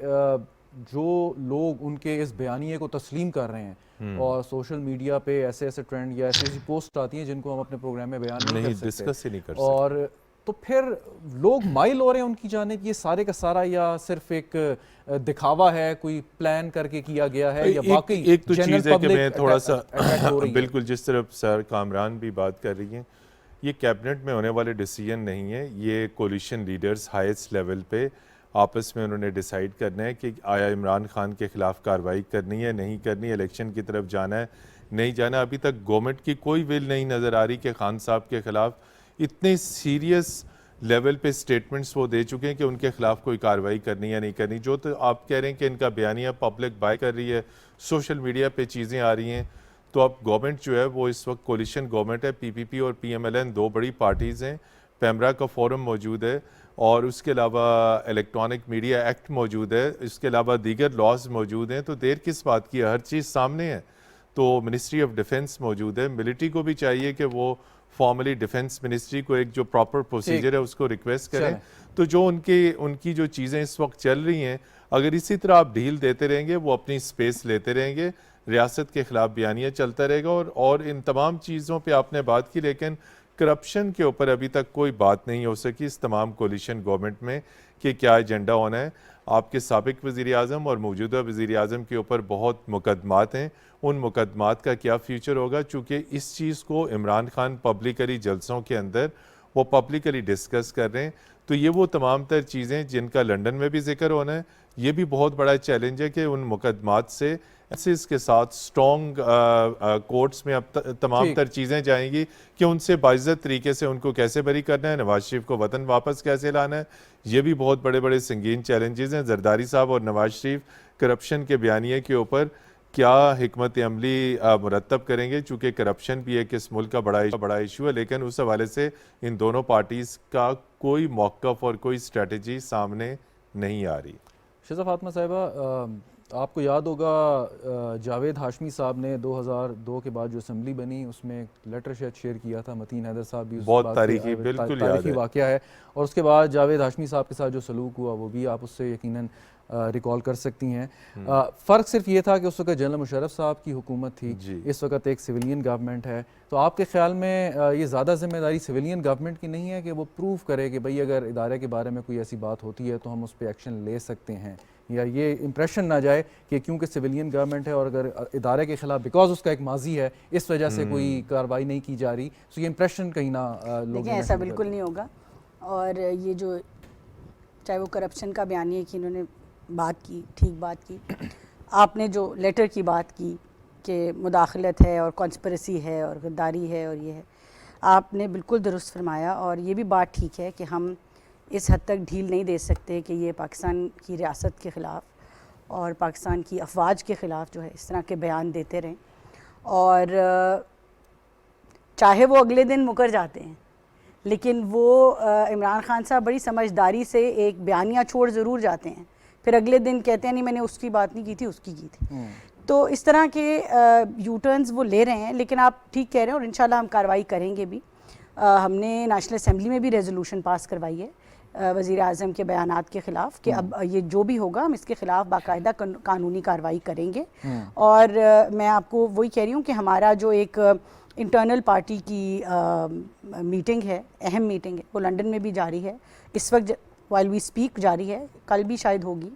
جو لوگ ان کے اس بیانیے کو تسلیم کر رہے ہیں اور سوشل میڈیا پہ ایسے ٹرینڈ یا ایسی پوسٹ آتی ہیں جن کو ہم اپنے پروگرام میں بیان نہیں کر سکتے, اور تو پھر لوگ مائل ہو رہے ہیں ان کی جانب, یہ سارے کا سارا یا صرف ایک دکھاوا ہے, کوئی پلان کر کے کیا گیا ہے, یا واقعی ایک تو چیز ہے کہ میں تھوڑا سا بالکل جس طرف سر کامران بھی بات کر رہی ہیں, یہ کیبنٹ میں ہونے والے ڈیسیجن نہیں ہے, یہ کولیشن لیڈرز ہائیسٹ لیول پہ آپس میں انہوں نے ڈیسائیڈ کرنا ہے کہ آیا عمران خان کے خلاف کارروائی کرنی ہے نہیں کرنی, الیکشن کی طرف جانا ہے نہیں جانا. ابھی تک گورنمنٹ کی کوئی ول نہیں نظر آ رہی کہ خان صاحب کے خلاف اتنے سیریس لیول پہ سٹیٹمنٹس وہ دے چکے ہیں کہ ان کے خلاف کوئی کارروائی کرنی یا نہیں کرنی. جو تو آپ کہہ رہے ہیں کہ ان کا بیانیہ پبلک بائی کر رہی ہے, سوشل میڈیا پہ چیزیں آ رہی ہیں, تو اب گورنمنٹ جو ہے وہ اس وقت کولیشن گورنمنٹ ہے, پی پی پی اور پی ایم ایل این دو بڑی پارٹیز ہیں, پیمرا کا فورم موجود ہے, اور اس کے علاوہ الیکٹرانک میڈیا ایکٹ موجود ہے, اس کے علاوہ دیگر لاز موجود ہیں. تو دیر کس بات کی ہے, ہر چیز سامنے ہے. تو منسٹری آف ڈیفنس موجود ہے, ملٹری کو بھی چاہیے کہ وہ فارملی ڈیفنس منسٹری کو ایک جو پراپر پروسیجر ہے اس کو ریکویسٹ کریں. تو جو ان کی جو چیزیں اس وقت چل رہی ہیں, اگر اسی طرح آپ ڈھیل دیتے رہیں گے, وہ اپنی سپیس لیتے رہیں گے, ریاست کے خلاف بیانیہ چلتا رہے گا. اور ان تمام چیزوں پہ آپ نے بات کی, لیکن کرپشن کے اوپر ابھی تک کوئی بات نہیں ہو سکی اس تمام کولیشن گورنمنٹ میں کہ کیا ایجنڈا ہونا ہے. آپ کے سابق وزیر اعظم اور موجودہ وزیر اعظم کے اوپر بہت مقدمات ہیں, ان مقدمات کا کیا فیوچر ہوگا, چونکہ اس چیز کو عمران خان پبلکلی جلسوں کے اندر وہ پبلکلی ڈسکس کر رہے ہیں. تو یہ وہ تمام تر چیزیں جن کا لنڈن میں بھی ذکر ہونا ہے. یہ بھی بہت بڑا چیلنج ہے کہ ان مقدمات سے اس کے ساتھ سٹرونگ کورٹس میں اب تمام تر چیزیں جائیں گی کہ ان سے باعزت طریقے سے ان کو کیسے بری کرنا ہے, نواز شریف کو وطن واپس کیسے لانا ہے. یہ بھی بہت بڑے بڑے سنگین چیلنجز ہیں. زرداری صاحب اور نواز شریف کرپشن کے بیانیے کے اوپر کیا حکمت عملی مرتب کریں گے, چونکہ کرپشن بھی ایک اس ملک کا بڑا ایشو ہے, لیکن اس حوالے سے ان دونوں پارٹیز کا کوئی موقف اور کوئی اسٹریٹجی سامنے نہیں آ رہی. شہزاد فاطمہ صاحبہ, آپ کو یاد ہوگا جاوید ہاشمی صاحب نے 2002 کے بعد جو اسمبلی بنی اس میں ایک لیٹر شاید شیئر کیا تھا, متین حیدر صاحب بھی بہت تاریخی بالکل تاریخی واقعہ ہے, اور اس کے بعد جاوید ہاشمی صاحب کے ساتھ جو سلوک ہوا وہ بھی آپ اس سے یقیناً ریکال کر سکتی ہیں. فرق صرف یہ تھا کہ اس وقت جنرل مشرف صاحب کی حکومت تھی, اس وقت ایک سویلین گورنمنٹ ہے. تو آپ کے خیال میں یہ زیادہ ذمہ داری سویلین گورنمنٹ کی نہیں ہے کہ وہ پروف کرے کہ بھئی اگر ادارے کے بارے میں کوئی ایسی بات ہوتی ہے تو ہم اس پہ ایکشن لے سکتے ہیں, یا یہ امپریشن نہ جائے کہ کیونکہ سویلین گورنمنٹ ہے اور اگر ادارے کے خلاف بیکاز اس کا ایک ماضی ہے اس وجہ سے کوئی کارروائی نہیں کی جا رہی, تو یہ امپریشن کہیں نہ دیکھیں ایسا بالکل نہیں ہوگا. اور یہ جو چاہے وہ کرپشن کا بیانیہ کی انہوں نے بات کی, ٹھیک بات کی, آپ نے جو لیٹر کی بات کی کہ مداخلت ہے اور کانسپریسی ہے اور غداری ہے اور یہ ہے, آپ نے بالکل درست فرمایا. اور یہ بھی بات ٹھیک ہے کہ ہم اس حد تک ڈھیل نہیں دے سکتے کہ یہ پاکستان کی ریاست کے خلاف اور پاکستان کی افواج کے خلاف جو ہے اس طرح کے بیان دیتے رہیں, اور چاہے وہ اگلے دن مکر جاتے ہیں لیکن وہ عمران خان صاحب بڑی سمجھداری سے ایک بیانیہ چھوڑ ضرور جاتے ہیں, پھر اگلے دن کہتے ہیں نہیں میں نے اس کی بات نہیں کی تھی, اس کی تھی. تو اس طرح کے یو ٹرنز وہ لے رہے ہیں. لیکن آپ ٹھیک کہہ رہے ہیں اور انشاءاللہ ہم کارروائی کریں گے بھی. ہم نے نیشنل اسمبلی میں بھی ریزولوشن پاس کروائی ہے وزیر اعظم کے بیانات کے خلاف کہ اب یہ جو بھی ہوگا ہم اس کے خلاف باقاعدہ قانونی کارروائی کریں گے. اور میں آپ کو وہی کہہ رہی ہوں کہ ہمارا جو ایک انٹرنل پارٹی کی میٹنگ ہے, اہم میٹنگ ہے, وہ لنڈن میں بھی جاری ہے اس وقت while we speak جاری ہے, کل بھی شاید ہوگی.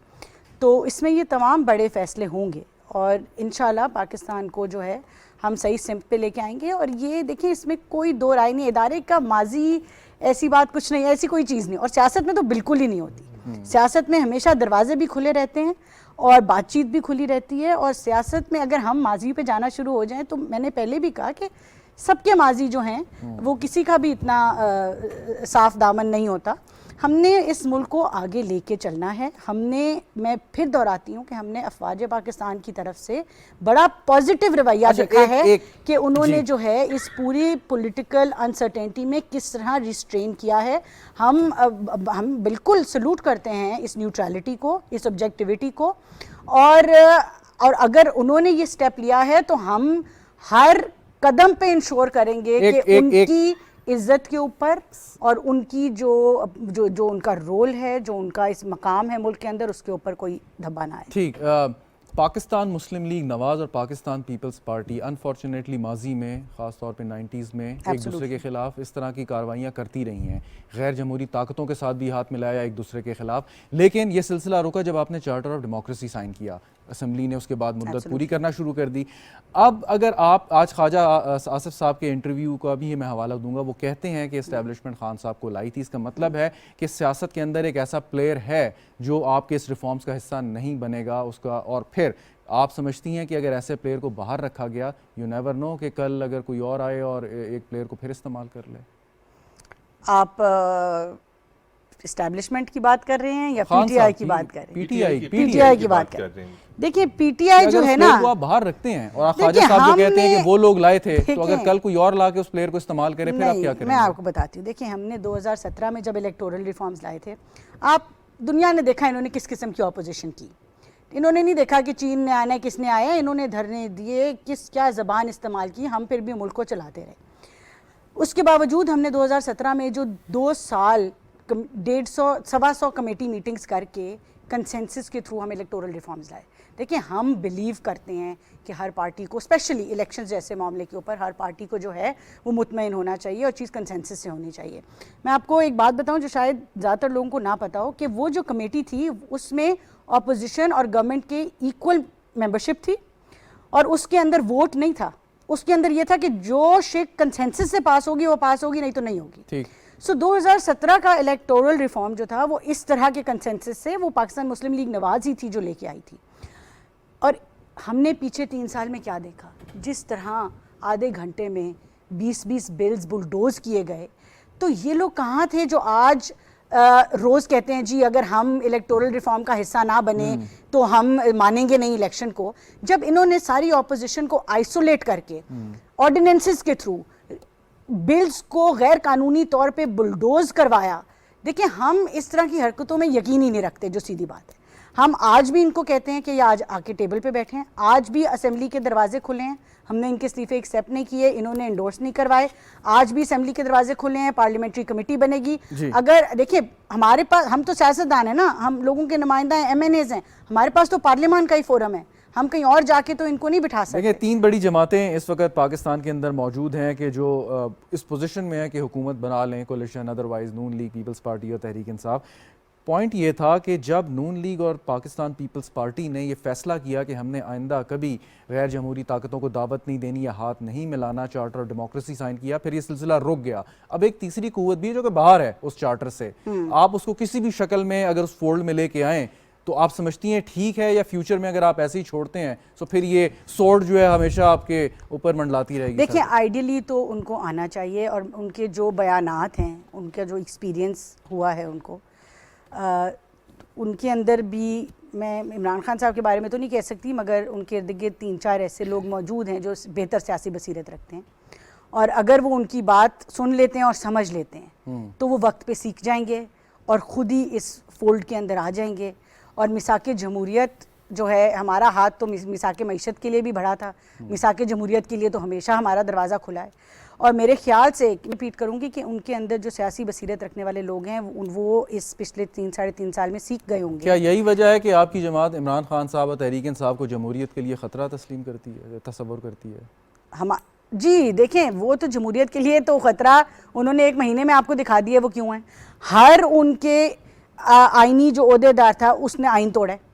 تو اس میں یہ تمام بڑے فیصلے ہوں گے اور انشاءاللہ پاکستان کو جو ہے ہم صحیح سمت پہ لے کے آئیں گے. اور یہ دیکھیں اس میں کوئی دو رائے نہیں, ادارے کا ماضی ایسی بات کچھ نہیں, ایسی کوئی چیز نہیں. اور سیاست میں تو بالکل ہی نہیں ہوتی. سیاست میں ہمیشہ دروازے بھی کھلے رہتے ہیں اور بات چیت بھی کھلی رہتی ہے. اور سیاست میں اگر ہم ماضی پہ جانا شروع ہو جائیں تو میں نے پہلے بھی کہا کہ سب کے ماضی جو ہیں وہ کسی کا بھی اتنا صاف دامن نہیں ہوتا. ہم نے اس ملک کو آگے لے کے چلنا ہے. میں پھر دہراتی ہوں کہ ہم نے افواج پاکستان کی طرف سے بڑا پازیٹیو رویہ دیکھا ہے کہ انہوں نے جو ہے اس پوری پولیٹیکل انسرٹینٹی میں کس طرح ریسٹرین کیا ہے. ہم بالکل سلوٹ کرتے ہیں اس نیوٹرلٹی کو, اس آبجیکٹیوٹی کو, اور اگر انہوں نے یہ سٹیپ لیا ہے تو ہم ہر قدم پہ انشور کریں گے کہ ان کی عزت کے اوپر اور ان کی جو ان کا رول ہے, جو ان کا اس مقام ہے ملک کے اندر, اس کے اوپر کوئی دھبا نہ آئے. ٹھیک. پاکستان مسلم لیگ نواز اور پاکستان پیپلز پارٹی انفارچونیٹلی ماضی میں خاص طور پہ 90s میں ایک دوسرے کے خلاف اس طرح کی کارروائیاں کرتی رہی ہیں, غیر جمہوری طاقتوں کے ساتھ بھی ہاتھ ملایا ایک دوسرے کے خلاف. لیکن یہ سلسلہ رکا جب آپ نے چارٹر آف ڈیموکریسی سائن کیا, اسمبلی نے اس کے بعد مدت پوری کرنا شروع کر دی. اب اگر آپ آج خواجہ آصف صاحب کے انٹرویو کا بھی میں حوالہ دوں گا, وہ کہتے ہیں کہ اسٹیبلشمنٹ خان صاحب کو لائی تھی. اس کا مطلب ہے کہ سیاست کے اندر ایک ایسا پلیئر ہے جو آپ کے اس ریفارمز کا حصہ نہیں بنے گا اس کا. اور پھر آپ سمجھتی ہیں کہ اگر ایسے پلیئر کو باہر رکھا گیا, یو نیور نو کہ کل اگر کوئی اور آئے اور ایک پلیئر کو پھر استعمال کر لے. آپ اسٹیبلشمنٹ کی بات کر رہے ہیں یا پی ٹی آئی کی بات کر رہے ہیں؟ پی ٹی آئی کی بات کر رہے ہیں. دیکھیں پی ٹی آئی جو ہے نا, آپ باہر رکھتے ہیں اور خواجہ صاحب جو کہتے ہیں کہ وہ لوگ لائے تھے, تو اگر کل کوئی اور لا کے اس پلیئر کو استعمال کرے پھر آپ کیا کریں گے؟ میں آپ کو بتاتی ہوں. دیکھیں ہم نے 2017 میں جب الیکٹورل ریفارمز لائے تھے, آپ دنیا نے دیکھا انہوں نے کس قسم کی اپوزیشن کی. انہوں نے نہیں دیکھا کہ چین نے آنا ہے, کس نے آیا, انہوں نے دھرنے دیے, کیا زبان استعمال کی, ہم پھر بھی ملک کو چلاتے رہے. اس کے باوجود ہم نے 2017 میں جو 2 سال 150-125 کمیٹی میٹنگز کر کے کنسنسس کے تھرو ہم الیکٹورل ریفارمز لائے. دیکھیں ہم بلیو کرتے ہیں کہ ہر پارٹی کو, اسپیشلی الیکشنز جیسے معاملے کے اوپر, ہر پارٹی کو جو ہے وہ مطمئن ہونا چاہیے اور چیز کنسنسس سے ہونی چاہیے. میں آپ کو ایک بات بتاؤں جو شاید زیادہ تر لوگوں کو نہ پتہ ہو, کہ وہ جو کمیٹی تھی اس میں اپوزیشن اور گورنمنٹ کے ایکول ممبرشپ تھی, اور اس کے اندر ووٹ نہیں تھا. اس کے اندر یہ تھا کہ جو شک کنسنسس سے پاس ہوگی وہ پاس ہوگی, نہیں تو نہیں ہوگی. ٹھیک. سو 2017 کا الیکٹورل ریفارم جو تھا وہ اس طرح کے کنسنسس سے, وہ پاکستان مسلم لیگ نواز ہی تھی جو لے کے آئی تھی. اور ہم نے پیچھے 3 سال میں کیا دیکھا, جس طرح آدھے گھنٹے میں 20 بلز بلڈوز کیے گئے. تو یہ لوگ کہاں تھے جو آج روز کہتے ہیں جی اگر ہم الیکٹورل ریفارم کا حصہ نہ بنے تو ہم مانیں گے نہیں الیکشن کو, جب انہوں نے ساری اپوزیشن کو آئسولیٹ کر کے آرڈیننسز کے تھرو بلز کو غیر قانونی طور پہ بلڈوز کروایا. دیکھیں ہم اس طرح کی حرکتوں میں یقین ہی نہیں رکھتے, جو سیدھی بات ہے. ہم آج بھی ان کو کہتے ہیں کہ یہ آج آ کے ٹیبل پہ بیٹھے ہیں, آج بھی اسمبلی کے دروازے کھلے ہیں, ہم نے ان کے استعفے ایکسیپٹ نہیں کیے, انہوں نے انڈورس نہیں کروائے, آج بھی اسمبلی کے دروازے کھلے ہیں, پارلیمنٹری کمیٹی بنے گی. اگر دیکھیں ہمارے پاس, ہم تو سیاستدان ہیں نا, ہم لوگوں کے نمائندہ ہیں, ایم این ایز ہیں, ہمارے پاس تو پارلیمان کا ہی فورم ہے, ہم کہیں اور جا کے تو ان کو نہیں بٹھا سکتے. دیکھیں 3 بڑی جماعتیں اس وقت پاکستان کے اندر موجود ہیں کہ جو اس پوزیشن میں ہیں کہ حکومت بنا لیں, کولیشن, ادروائز نون لیگ, پیپلز پارٹی اور تحریک انصاف. پوائنٹ یہ تھا کہ جب نون لیگ اور پاکستان پیپلز پارٹی نے یہ فیصلہ کیا کہ ہم نے آئندہ کبھی غیر جمہوری طاقتوں کو دعوت نہیں دینی یا ہاتھ نہیں ملانا, چارٹر آف ڈیموکریسی سائن کیا, پھر یہ سلسلہ رک گیا. اب ایک تیسری قوت بھی ہے جو کہ باہر ہے اس چارٹر سے, آپ اس کو کسی بھی شکل میں اگر اس فولڈ میں لے کے آئیں تو آپ سمجھتی ہیں ٹھیک ہے, یا فیوچر میں اگر آپ ایسے ہی چھوڑتے ہیں تو پھر یہ سورڈ جو ہے ہمیشہ آپ کے اوپر منڈلاتی رہے گی؟ دیکھیں آئیڈیلی تو ان کو آنا چاہیے, اور ان کے جو بیانات ہیں, ان کا جو ایکسپیرینس ہوا ہے ان کو, ان کے اندر بھی, میں عمران خان صاحب کے بارے میں تو نہیں کہہ سکتی, مگر ان کے ارد گرد 3-4 ایسے لوگ موجود ہیں جو بہتر سیاسی بصیرت رکھتے ہیں, اور اگر وہ ان کی بات سن لیتے ہیں اور سمجھ لیتے ہیں تو وہ وقت پہ سیکھ جائیں گے اور خود ہی اس فولڈ کے اندر آ جائیں گے. اور میثاق جمہوریت جو ہے, ہمارا ہاتھ تو میثاق معیشت کے لیے بھی بڑھا تھا, میثاق جمہوریت کے لیے تو ہمیشہ ہمارا دروازہ کھلا ہے. اور میرے خیال سے ریپیٹ کروں گی کہ ان کے اندر جو سیاسی بصیرت رکھنے والے لوگ ہیں وہ اس پچھلے 3-3.5 سال میں سیکھ گئے ہوں گے. کیا یہی وجہ ہے کہ آپ کی جماعت عمران خان صاحب اور تحریک انصاف کو جمہوریت کے لیے خطرہ تسلیم کرتی ہے, تصور کرتی ہے؟ جی دیکھیں, وہ تو جمہوریت کے لیے تو خطرہ انہوں نے 1 مہینے میں آپ کو دکھا دیا وہ کیوں ہیں. ہر ان کے آئینی جو عہدیدار تھا اس نے آئین توڑا ہے.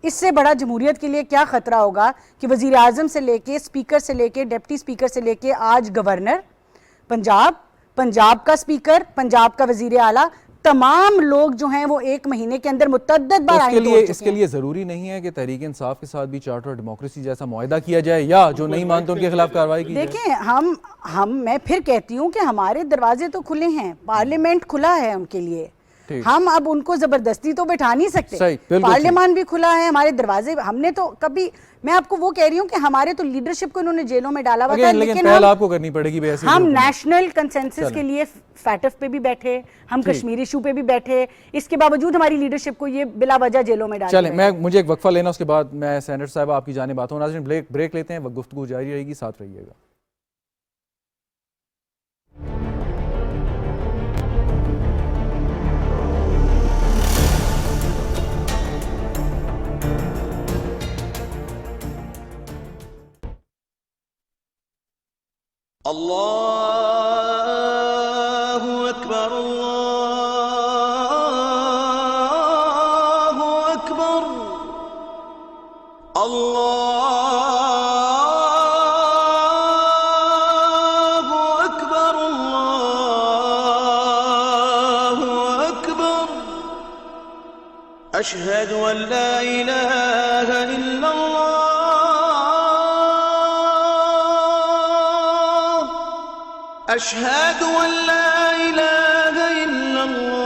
اس سے بڑا جمہوریت کے لیے کیا خطرہ ہوگا کہ وزیر اعظم سے لے کے, اسپیکر سے لے کے, ڈپٹی اسپیکر سے لے کے, آج گورنر پنجاب کا اسپیکر, پنجاب کا وزیر اعلیٰ, تمام لوگ جو ہیں وہ 1 مہینے کے اندر متعدد بار آئین توڑ اس کے لیے ضروری نہیں ہے کہ تحریک انصاف کے ساتھ بھی چارٹر ڈیموکریسی جیسا معاہدہ کیا جائے یا جو نہیں مانتے ان کے خلاف کارروائی کی جائے؟ دیکھیں میں پھر کہتی ہوں کہ ہمارے دروازے تو کھلے ہیں، پارلیمنٹ کھلا ہے ان کے لیے، ہم اب ان کو زبردستی تو بٹھا نہیں سکتے، پارلیمان بھی کھلا ہے، ہمارے دروازے، ہم نے تو کبھی، میں آپ کو وہ کہہ رہی ہوں کہ ہمارے تو لیڈرشپ کو انہوں نے جیلوں میں ڈالا ہوا تھا، لیکن پہل آپ کو کرنی پڑے گی، ہم نیشنل کنسنسس کے لیے فیٹف پہ بھی بیٹھے، ہم کشمیر ایشو پہ بھی بیٹھے، اس کے باوجود ہماری لیڈرشپ کو یہ بلا وجہ جیلوں میں ڈالا۔ چلیں مجھے ایک وقفہ لینا، اس کے بعد میں سینیٹر صاحب آپ کی جانب آتا ہوں۔ ناظرین بریک لیتے ہیں، گفتگو جاری رہے گی، ساتھ رہیے گا۔ اللہ اکبر اللہ اکبر اللہ اکبر اللہ اکبر اشہد ان لا الہ الا اللہ أشهد أن لا إله إلا الله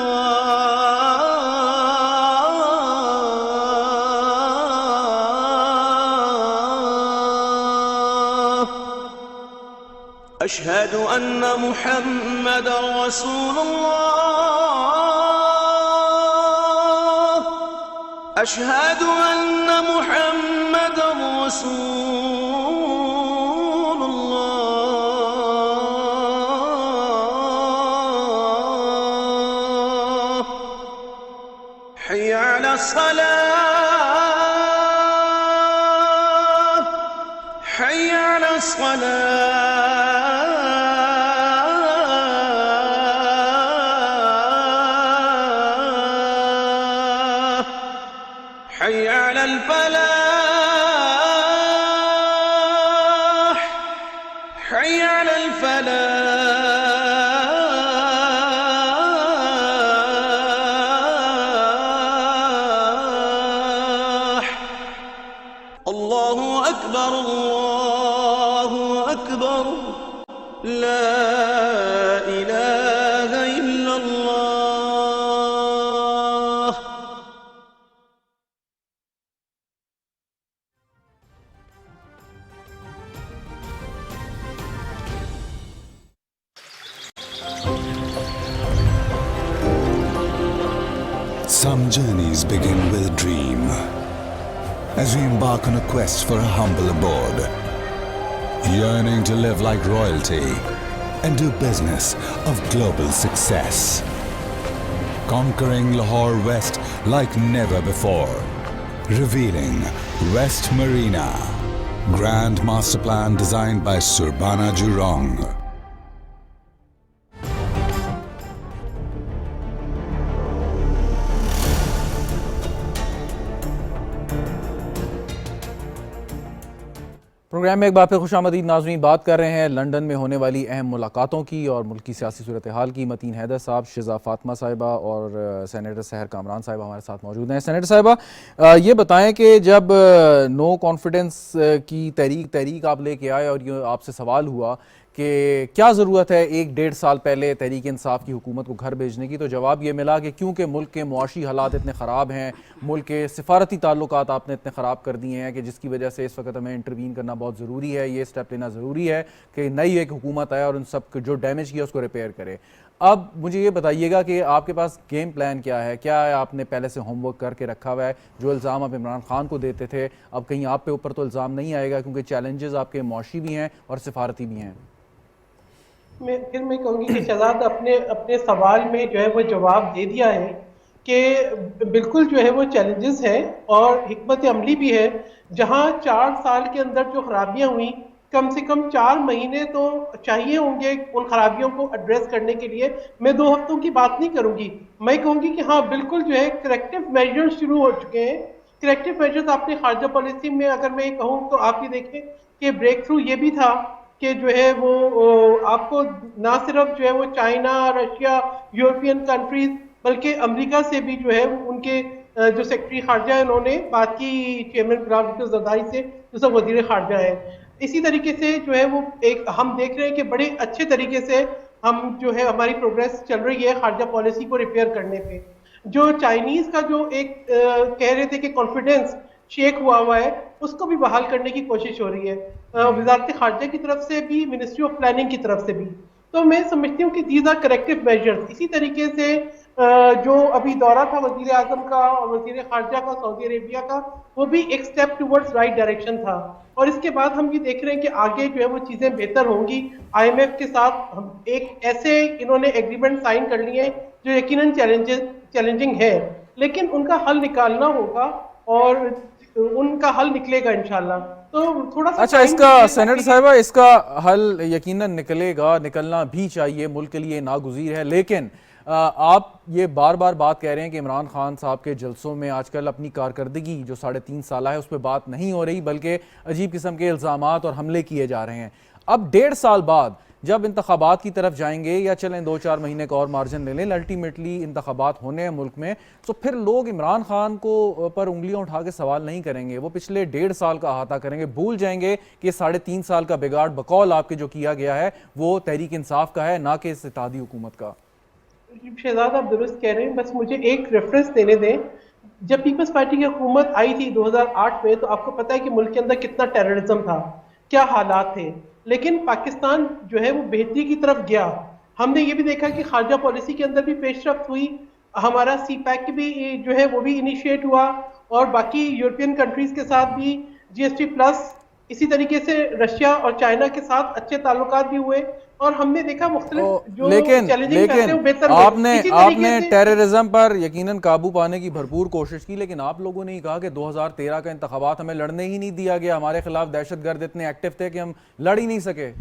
أشهد أن محمدا رسول الله أشهد أن محمدا رسول الله حي على الصلاة حي على الصلاة حي على الفلاح حي على الفلاح الله أكبر الله أكبر لا إله إلا الله Some journeys begin with a dream. As we embark on a quest for a humble abode, yearning to live like royalty and do business of global success. Conquering Lahore West like never before. Revealing West Marina. Grand master plan designed by Surbana Jurong. Program میں ایک بار پھر خوش آمدید ناظرین، بات کر رہے ہیں لنڈن میں ہونے والی اہم ملاقاتوں کی اور ملک کی سیاسی صورتحال کی۔ متین حیدر صاحب، شہزاد فاطمہ صاحبہ اور سینیٹر سحر کامران صاحبہ ہمارے ساتھ موجود ہیں۔ سینیٹر صاحبہ یہ بتائیں کہ جب نو کانفیڈنس کی تحریک آپ لے کے آئے اور یہ آپ سے سوال ہوا کہ کیا ضرورت ہے 1-1.5 سال پہلے تحریک انصاف کی حکومت کو گھر بھیجنے کی، تو جواب یہ ملا کہ کیونکہ ملک کے معاشی حالات اتنے خراب ہیں، ملک کے سفارتی تعلقات آپ نے اتنے خراب کر دیے ہیں کہ جس کی وجہ سے اس وقت ہمیں انٹروین کرنا بہت ضروری ہے، یہ سٹیپ لینا ضروری ہے کہ نئی ایک حکومت آئے اور ان سب جو ڈیمیج کیا اس کو ریپیئر کرے۔ اب مجھے یہ بتائیے گا کہ آپ کے پاس گیم پلان کیا ہے؟ کیا آپ نے پہلے سے ہوم ورک کر کے رکھا ہوا ہے؟ جو الزام آپ عمران خان کو دیتے تھے اب کہیں آپ پہ اوپر تو الزام نہیں آئے گا، کیونکہ چیلنجز آپ کے معاشی بھی ہیں اور سفارتی بھی ہیں۔ میں کہوں گی کہ شہزاد اپنے سوال میں جو ہے وہ جواب دے دیا ہے کہ بالکل جو ہے وہ چیلنجز ہیں اور حکمت عملی بھی ہے۔ جہاں 4 سال کے اندر جو خرابیاں ہوئیں، کم سے کم 4 مہینے تو چاہیے ہوں گے ان خرابیوں کو ایڈریس کرنے کے لیے۔ میں 2 ہفتوں کی بات نہیں کروں گی، میں کہوں گی کہ ہاں بالکل جو ہے کریکٹیو میجرز شروع ہو چکے ہیں۔ کریکٹیو میجرز آپ نے خارجہ پالیسی میں اگر میں کہوں تو آپ یہ دیکھیں کہ بریک تھرو یہ بھی تھا کہ جو ہے وہ آپ کو نہ صرف جو ہے وہ چائنا، رشیا، یورپین کنٹریز بلکہ امریکہ سے بھی جو ہے ان کے جو سیکرٹری خارجہ ہیں انہوں نے بات کی چیئرمین غلام نبی زرداری سے جو سب وزیر خارجہ ہیں. اسی طریقے سے جو ہے وہ ایک ہم دیکھ رہے ہیں کہ بڑے اچھے طریقے سے ہم جو ہے ہماری پروگریس چل رہی ہے خارجہ پالیسی کو ریپیئر کرنے پہ. جو چائنیز کا جو ایک کہہ رہے تھے کہ کانفیڈنس شیک ہوا ہے اس کو بھی بحال کرنے کی کوشش ہو رہی ہے وزارت خارجہ کی طرف سے بھی, منسٹری آف پلاننگ کی طرف سے بھی. تو میں سمجھتی ہوں کہ دیز آر کریکٹیو میجرز. اسی طریقے سے جو ابھی دورہ تھا وزیر اعظم کا اور وزیر خارجہ کا سعودی عربیہ کا, وہ بھی ایک سٹیپ ٹورڈز رائٹ ڈائریکشن تھا. اور اس کے بعد ہم یہ دیکھ رہے ہیں کہ آگے جو ہے وہ چیزیں بہتر ہوں گی. آئی ایم ایف کے ساتھ ایک ایسے انہوں نے ایگریمنٹ سائن کر لیے جو یقیناً چیلنجنگ ہے, لیکن ان کا حل نکالنا ہوگا اور ان کا حل نکلے گا انشاءاللہ. تو تھوڑا سا اچھا, اس کا سینیٹر صاحبہ اس کا حل یقیناً نکلے گا, نکلنا بھی چاہیے, ملک کے لیے ناگزیر ہے. لیکن آپ یہ بار بار بات کہہ رہے ہیں کہ عمران خان صاحب کے جلسوں میں آج کل اپنی کارکردگی جو 3.5 سالہ ہے اس پہ بات نہیں ہو رہی, بلکہ عجیب قسم کے الزامات اور حملے کیے جا رہے ہیں. اب 1.5 سال بعد جب انتخابات کی طرف جائیں گے, یا چلیں 2-4 مہینے کا اور مارجن لے لیں, الٹیمیٹلی انتخابات ہونے ہیں ملک میں, تو پھر لوگ عمران خان کو پر انگلیاں اٹھا کے سوال نہیں کریں گے. وہ پچھلے 1.5 سال کا احاطہ کریں گے, بھول جائیں گے کہ 3.5 سال کا بگاڑ بقول آپ کے جو کیا گیا ہے وہ تحریک انصاف کا ہے, نہ کہ اس اتحادی حکومت کا. شہزاد آپ درست کہہ رہے ہیں, بس مجھے ایک ریفرنس دینے دیں. جب پیپلز پارٹی کی حکومت آئی تھی 2008 میں, تو آپ کو پتہ ہے کہ ملک کے اندر کتنا ٹیررزم تھا, کیا حالات تھے. لیکن پاکستان جو ہے وہ بہتری کی طرف گیا. ہم نے یہ بھی دیکھا کہ خارجہ پالیسی کے اندر بھی پیش رفت ہوئی, ہمارا سی پیک بھی جو ہے وہ بھی انیشیٹ ہوا, اور باقی یورپین کنٹریز کے ساتھ بھی GST+, اسی طریقے سے رشیا اور چائنا کے ساتھ اچھے تعلقات بھی ہوئے, اور ہم نے دیکھا مختلف جو چیلنجنگ فیصلے وہ بہتر ہوئے. آپ نے ٹیررزم پر یقیناً قابو پانے کی بھرپور کوشش کی, لیکن آپ لوگوں نے ہی کہا کہ 2013 کا انتخابات ہمیں لڑنے ہی نہیں دیا گیا, ہمارے خلاف دہشت گرد اتنے ایکٹیو تھے کہ ہم لڑ ہی نہیں سکے.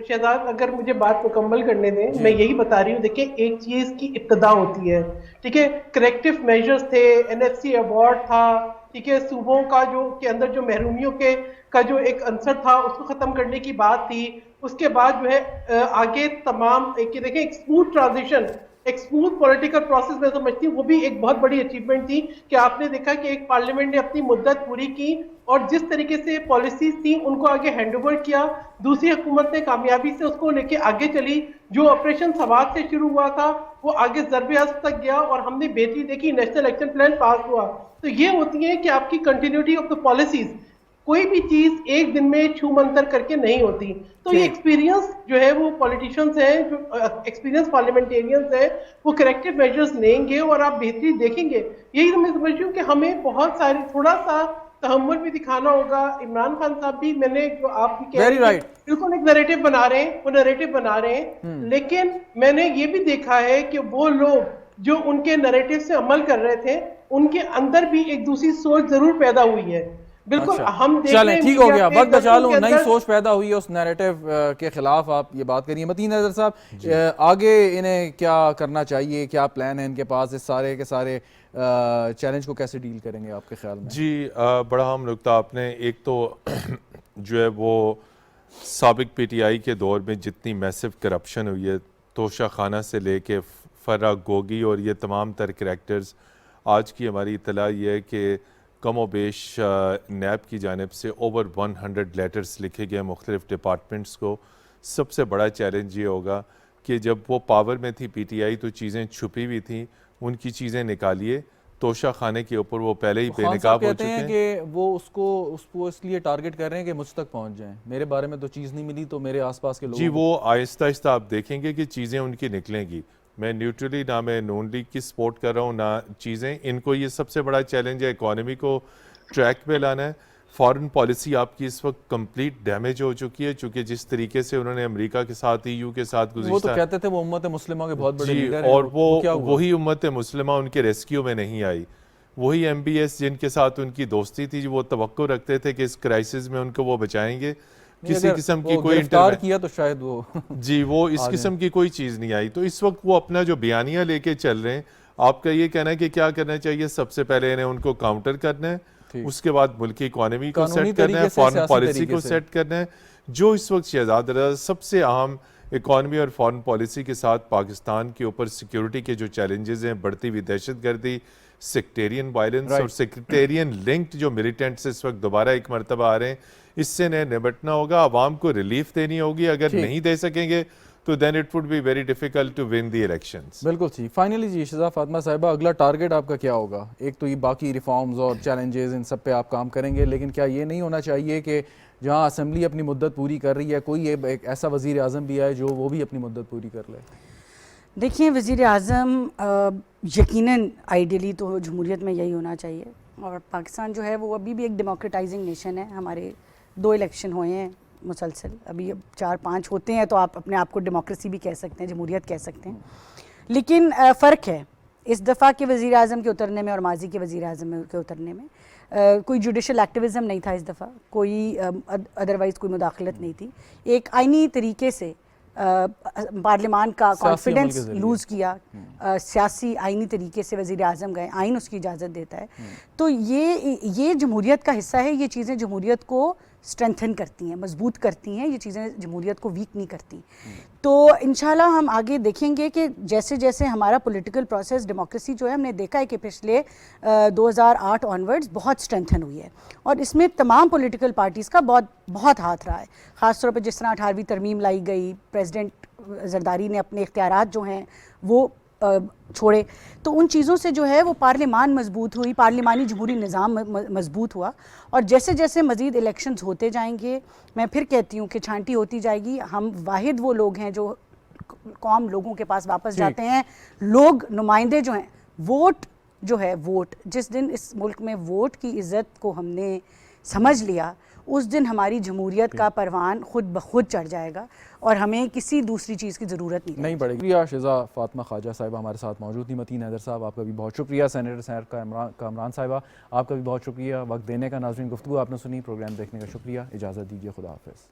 شہزاد اگر مجھے بات مکمل کرنے دیں, میں یہی بتا رہی ہوں. دیکھیں, ایک چیز کی ابتدا ہوتی ہے, ٹھیک ہے, کریکٹیو میجرز تھے, NFC ایوارڈ تھا, ٹھیک ہے, صوبوں کا جو کے اندر جو محرومیوں کا جو ایک عنصر تھا اس کو ختم کرنے کی بات تھی. اس کے بعد جو ہے آگے تمام دیکھیں ایک اسموتھ ٹرانزیشن, ایک اسموتھ پولیٹیکل پروسیس میں سمجھتی ہوں وہ بھی ایک بہت بڑی اچیومنٹ تھی کہ آپ نے دیکھا کہ ایک پارلیمنٹ نے اپنی مدت پوری کی اور جس طریقے سے پالیسیز تھیں ان کو آگے ہینڈ اوور کیا. دوسری حکومت نے کامیابی سے اس کو لے کے آگے چلی. جو آپریشن سوات سے شروع ہوا تھا وہ آگے ضرب عصب تک گیا اور ہم نے بہتری دیکھی, نیشنل ایکشن پلان پاس ہوا. تو یہ ہوتی ہے کہ آپ کی کنٹینیوٹی آف دا پالیسیز, کوئی بھی چیز ایک دن میں چھو منتر کر کے نہیں ہوتی. تو یہ ایکسپیرینس جو ہے وہ پولیٹیشینز ہیں, جو ایکسپیرینس پارلیمنٹیرینز ہیں, وہ کریکٹیو میجرز لیں گے اور آپ بہتری دیکھیں گے. یہی میں سمجھتی ہوں کہ ہمیں بہت سارے تھوڑا سا تحمل بھی دکھانا ہوگا. عمران خان صاحب بھی, میں نے جو آپ بھی کہہ رہے ہیں بالکل ایک نیریٹو بنا رہے ہیں, وہ نیریٹو بنا رہے ہیں, لیکن میں نے یہ بھی دیکھا ہے کہ وہ لوگ جو ان کے نیریٹو سے عمل کر رہے تھے ان کے اندر بھی ایک دوسری سوچ ضرور پیدا ہوئی ہے. بالکل ہم چلیں ٹھیک ہو گیا, وقت بچا لوں, نئی سوچ پیدا ہوئی ہے اس نیریٹو کے خلاف. آپ یہ بات کریے. متین نظر صاحب, آگے انہیں کیا کرنا چاہیے, کیا پلان ہے ان کے پاس, اس سارے کے سارے چیلنج کو کیسے ڈیل کریں گے آپ کے خیال میں؟ جی بڑا اہم نکتہ آپ نے. ایک تو جو ہے وہ سابق PTI کے دور میں جتنی میسو کرپشن ہوئی ہے, توشہ خانہ سے لے کے فرا گوگی اور یہ تمام تر کریکٹرز, آج کی ہماری اطلاع یہ ہے کہ کم و بیش نیب کی جانب سے اوور 100 لیٹرز لکھے گئے مختلف ڈپارٹمنٹس کو. سب سے بڑا چیلنج یہ ہوگا کہ جب وہ پاور میں تھی PTI تو چیزیں چھپی ہوئی تھیں, ان کی چیزیں نکالیے. توشہ خانے کے اوپر وہ پہلے ہی بے نقاب ہو چکے ہیں کہ وہ اس کو اس لیے ٹارگٹ کر رہے ہیں کہ مجھ تک پہنچ جائیں, میرے بارے میں تو چیز نہیں ملی تو میرے آس پاس کے لوگ. جی وہ آہستہ آہستہ آپ دیکھیں گے کہ چیزیں ان کی نکلیں گی. میں نیوٹرلی نہ میں نون لیگ کی سپورٹ کر رہا ہوں نہ چیزیں, ان کو یہ سب سے بڑا چیلنج ہے اکانومی کو ٹریک پہ لانا ہے. فارن پالیسی آپ کی اس وقت کمپلیٹ ڈیمیج ہو چکی ہے, چونکہ جس طریقے سے انہوں نے امریکہ کے ساتھ EU کے ساتھ گزشتہ, وہ تو کہتے تھے وہ امت مسلمہ کے بہت بڑے لیڈر ہیں, اور وہی امت مسلمہ ان کے ریسکیو میں نہیں آئی. وہی MBS جن کے ساتھ ان کی دوستی تھی, وہ توقع رکھتے تھے کہ اس کرائسس میں ان کو وہ بچائیں گے. کسی قسم کی کوئی گرفتار کیا تو شاید وہ جی وہ اس قسم کی کوئی چیز نہیں آئی. تو اس وقت وہ اپنا جو بیانیہ لے کے چل رہے ہیں, آپ کا یہ کہنا ہے کہ کیا کرنا چاہیے؟ سب سے پہلے انہیں ان کو کاؤنٹر کرنا ہے, اس کے بعد ملکی اکانومی کو سیٹ کرنا ہے, فارن پالیسی کو سیٹ کرنا ہے. جو اس وقت شہزاد رضا سب سے اہم اکانومی اور فارن پالیسی کے ساتھ پاکستان کے اوپر سیکیورٹی کے جو چیلنجز ہیں، بڑھتی ہوئی دہشت گردی، سیکٹیرین وائلنس اور سیکٹیرین لنکڈ جو ملیٹنٹس اس وقت دوبارہ ایک مرتبہ آ رہے ہیں، اس سے نمٹنا ہوگا. عوام کو ریلیف دینی ہوگی. اگر نہیں دے سکیں گے تو then it would be very difficult to win the elections. بالکل ٹھیک. فائنلی جی شہزاد فاطمہ صاحبہ، اگلا ٹارگٹ آپ کا کیا ہوگا؟ ایک تو یہ باقی ریفارمز اور چیلنجز، ان سب پہ آپ کام کریں گے، لیکن کیا یہ نہیں ہونا چاہیے کہ جہاں اسمبلی اپنی مدت پوری کر رہی ہے کوئی ایک ایسا وزیر اعظم بھی آئے جو وہ بھی اپنی مدت پوری کر لے؟ دیکھیں، وزیر اعظم یقیناً آئیڈیلی تو جمہوریت میں یہی ہونا چاہیے، اور پاکستان جو ہے وہ ابھی بھی ایک ڈیموکریٹائزنگ نیشن ہے. ہمارے 2 الیکشن ہوئے ہیں مسلسل، ابھی اب 4-5 ہوتے ہیں تو آپ اپنے آپ کو ڈیموکریسی بھی کہہ سکتے ہیں، جمہوریت کہہ سکتے ہیں. لیکن فرق ہے اس دفعہ کے وزیر اعظم کے اترنے میں اور ماضی کے وزیر اعظم کے اترنے میں. کوئی جوڈیشل ایکٹیویزم نہیں تھا اس دفعہ، کوئی ادروائز کوئی مداخلت نہیں تھی. ایک آئینی طریقے سے پارلیمان کا کانفیڈنس لوز کیا، سیاسی آئینی طریقے سے وزیر اعظم گئے، آئین اس کی اجازت دیتا ہے. تو یہ جمہوریت کا حصہ ہے. یہ چیزیں جمہوریت کو اسٹرینتھن کرتی ہیں، مضبوط کرتی ہیں. یہ چیزیں جمہوریت کو ویک نہیں کرتی. تو انشاءاللہ ہم آگے دیکھیں گے کہ جیسے جیسے ہمارا پولیٹیکل پروسیس، ڈیموکریسی جو ہے، ہم نے دیکھا ہے کہ پچھلے 2008 آنورڈز بہت اسٹرینتھن ہوئی ہے، اور اس میں تمام پولیٹیکل پارٹیز کا بہت ہاتھ رہا ہے. خاص طور پہ جس طرح 18ویں ترمیم لائی گئی، پریزیڈنٹ زرداری نے اپنے اختیارات جو ہیں وہ چھوڑے، تو ان چیزوں سے جو ہے وہ پارلیمان مضبوط ہوئی، پارلیمانی جمہوری نظام مضبوط ہوا. اور جیسے جیسے مزید الیکشنز ہوتے جائیں گے، میں پھر کہتی ہوں کہ چھانٹی ہوتی جائے گی. ہم واحد وہ لوگ ہیں جو قوم لوگوں کے پاس واپس جاتے ہیں. لوگ نمائندے جو ہیں، ووٹ جو ہے، ووٹ جس دن اس ملک میں ووٹ کی عزت کو ہم نے سمجھ لیا، اس دن ہماری جمہوریت کا پروان خود بخود چڑھ جائے گا، اور ہمیں کسی دوسری چیز کی ضرورت نہیں پڑے گی. شکریہ شہزاد فاطمہ خواجہ صاحبہ ہمارے ساتھ موجود تھی. متین حیدر صاحب آپ کا بھی بہت شکریہ. سینیٹر سینٹ کامران صاحبہ آپ کا بھی بہت شکریہ وقت دینے کا. ناظرین، گفتگو آپ نے سنی، پروگرام دیکھنے کا شکریہ. اجازت دیجیے، خدا حافظ.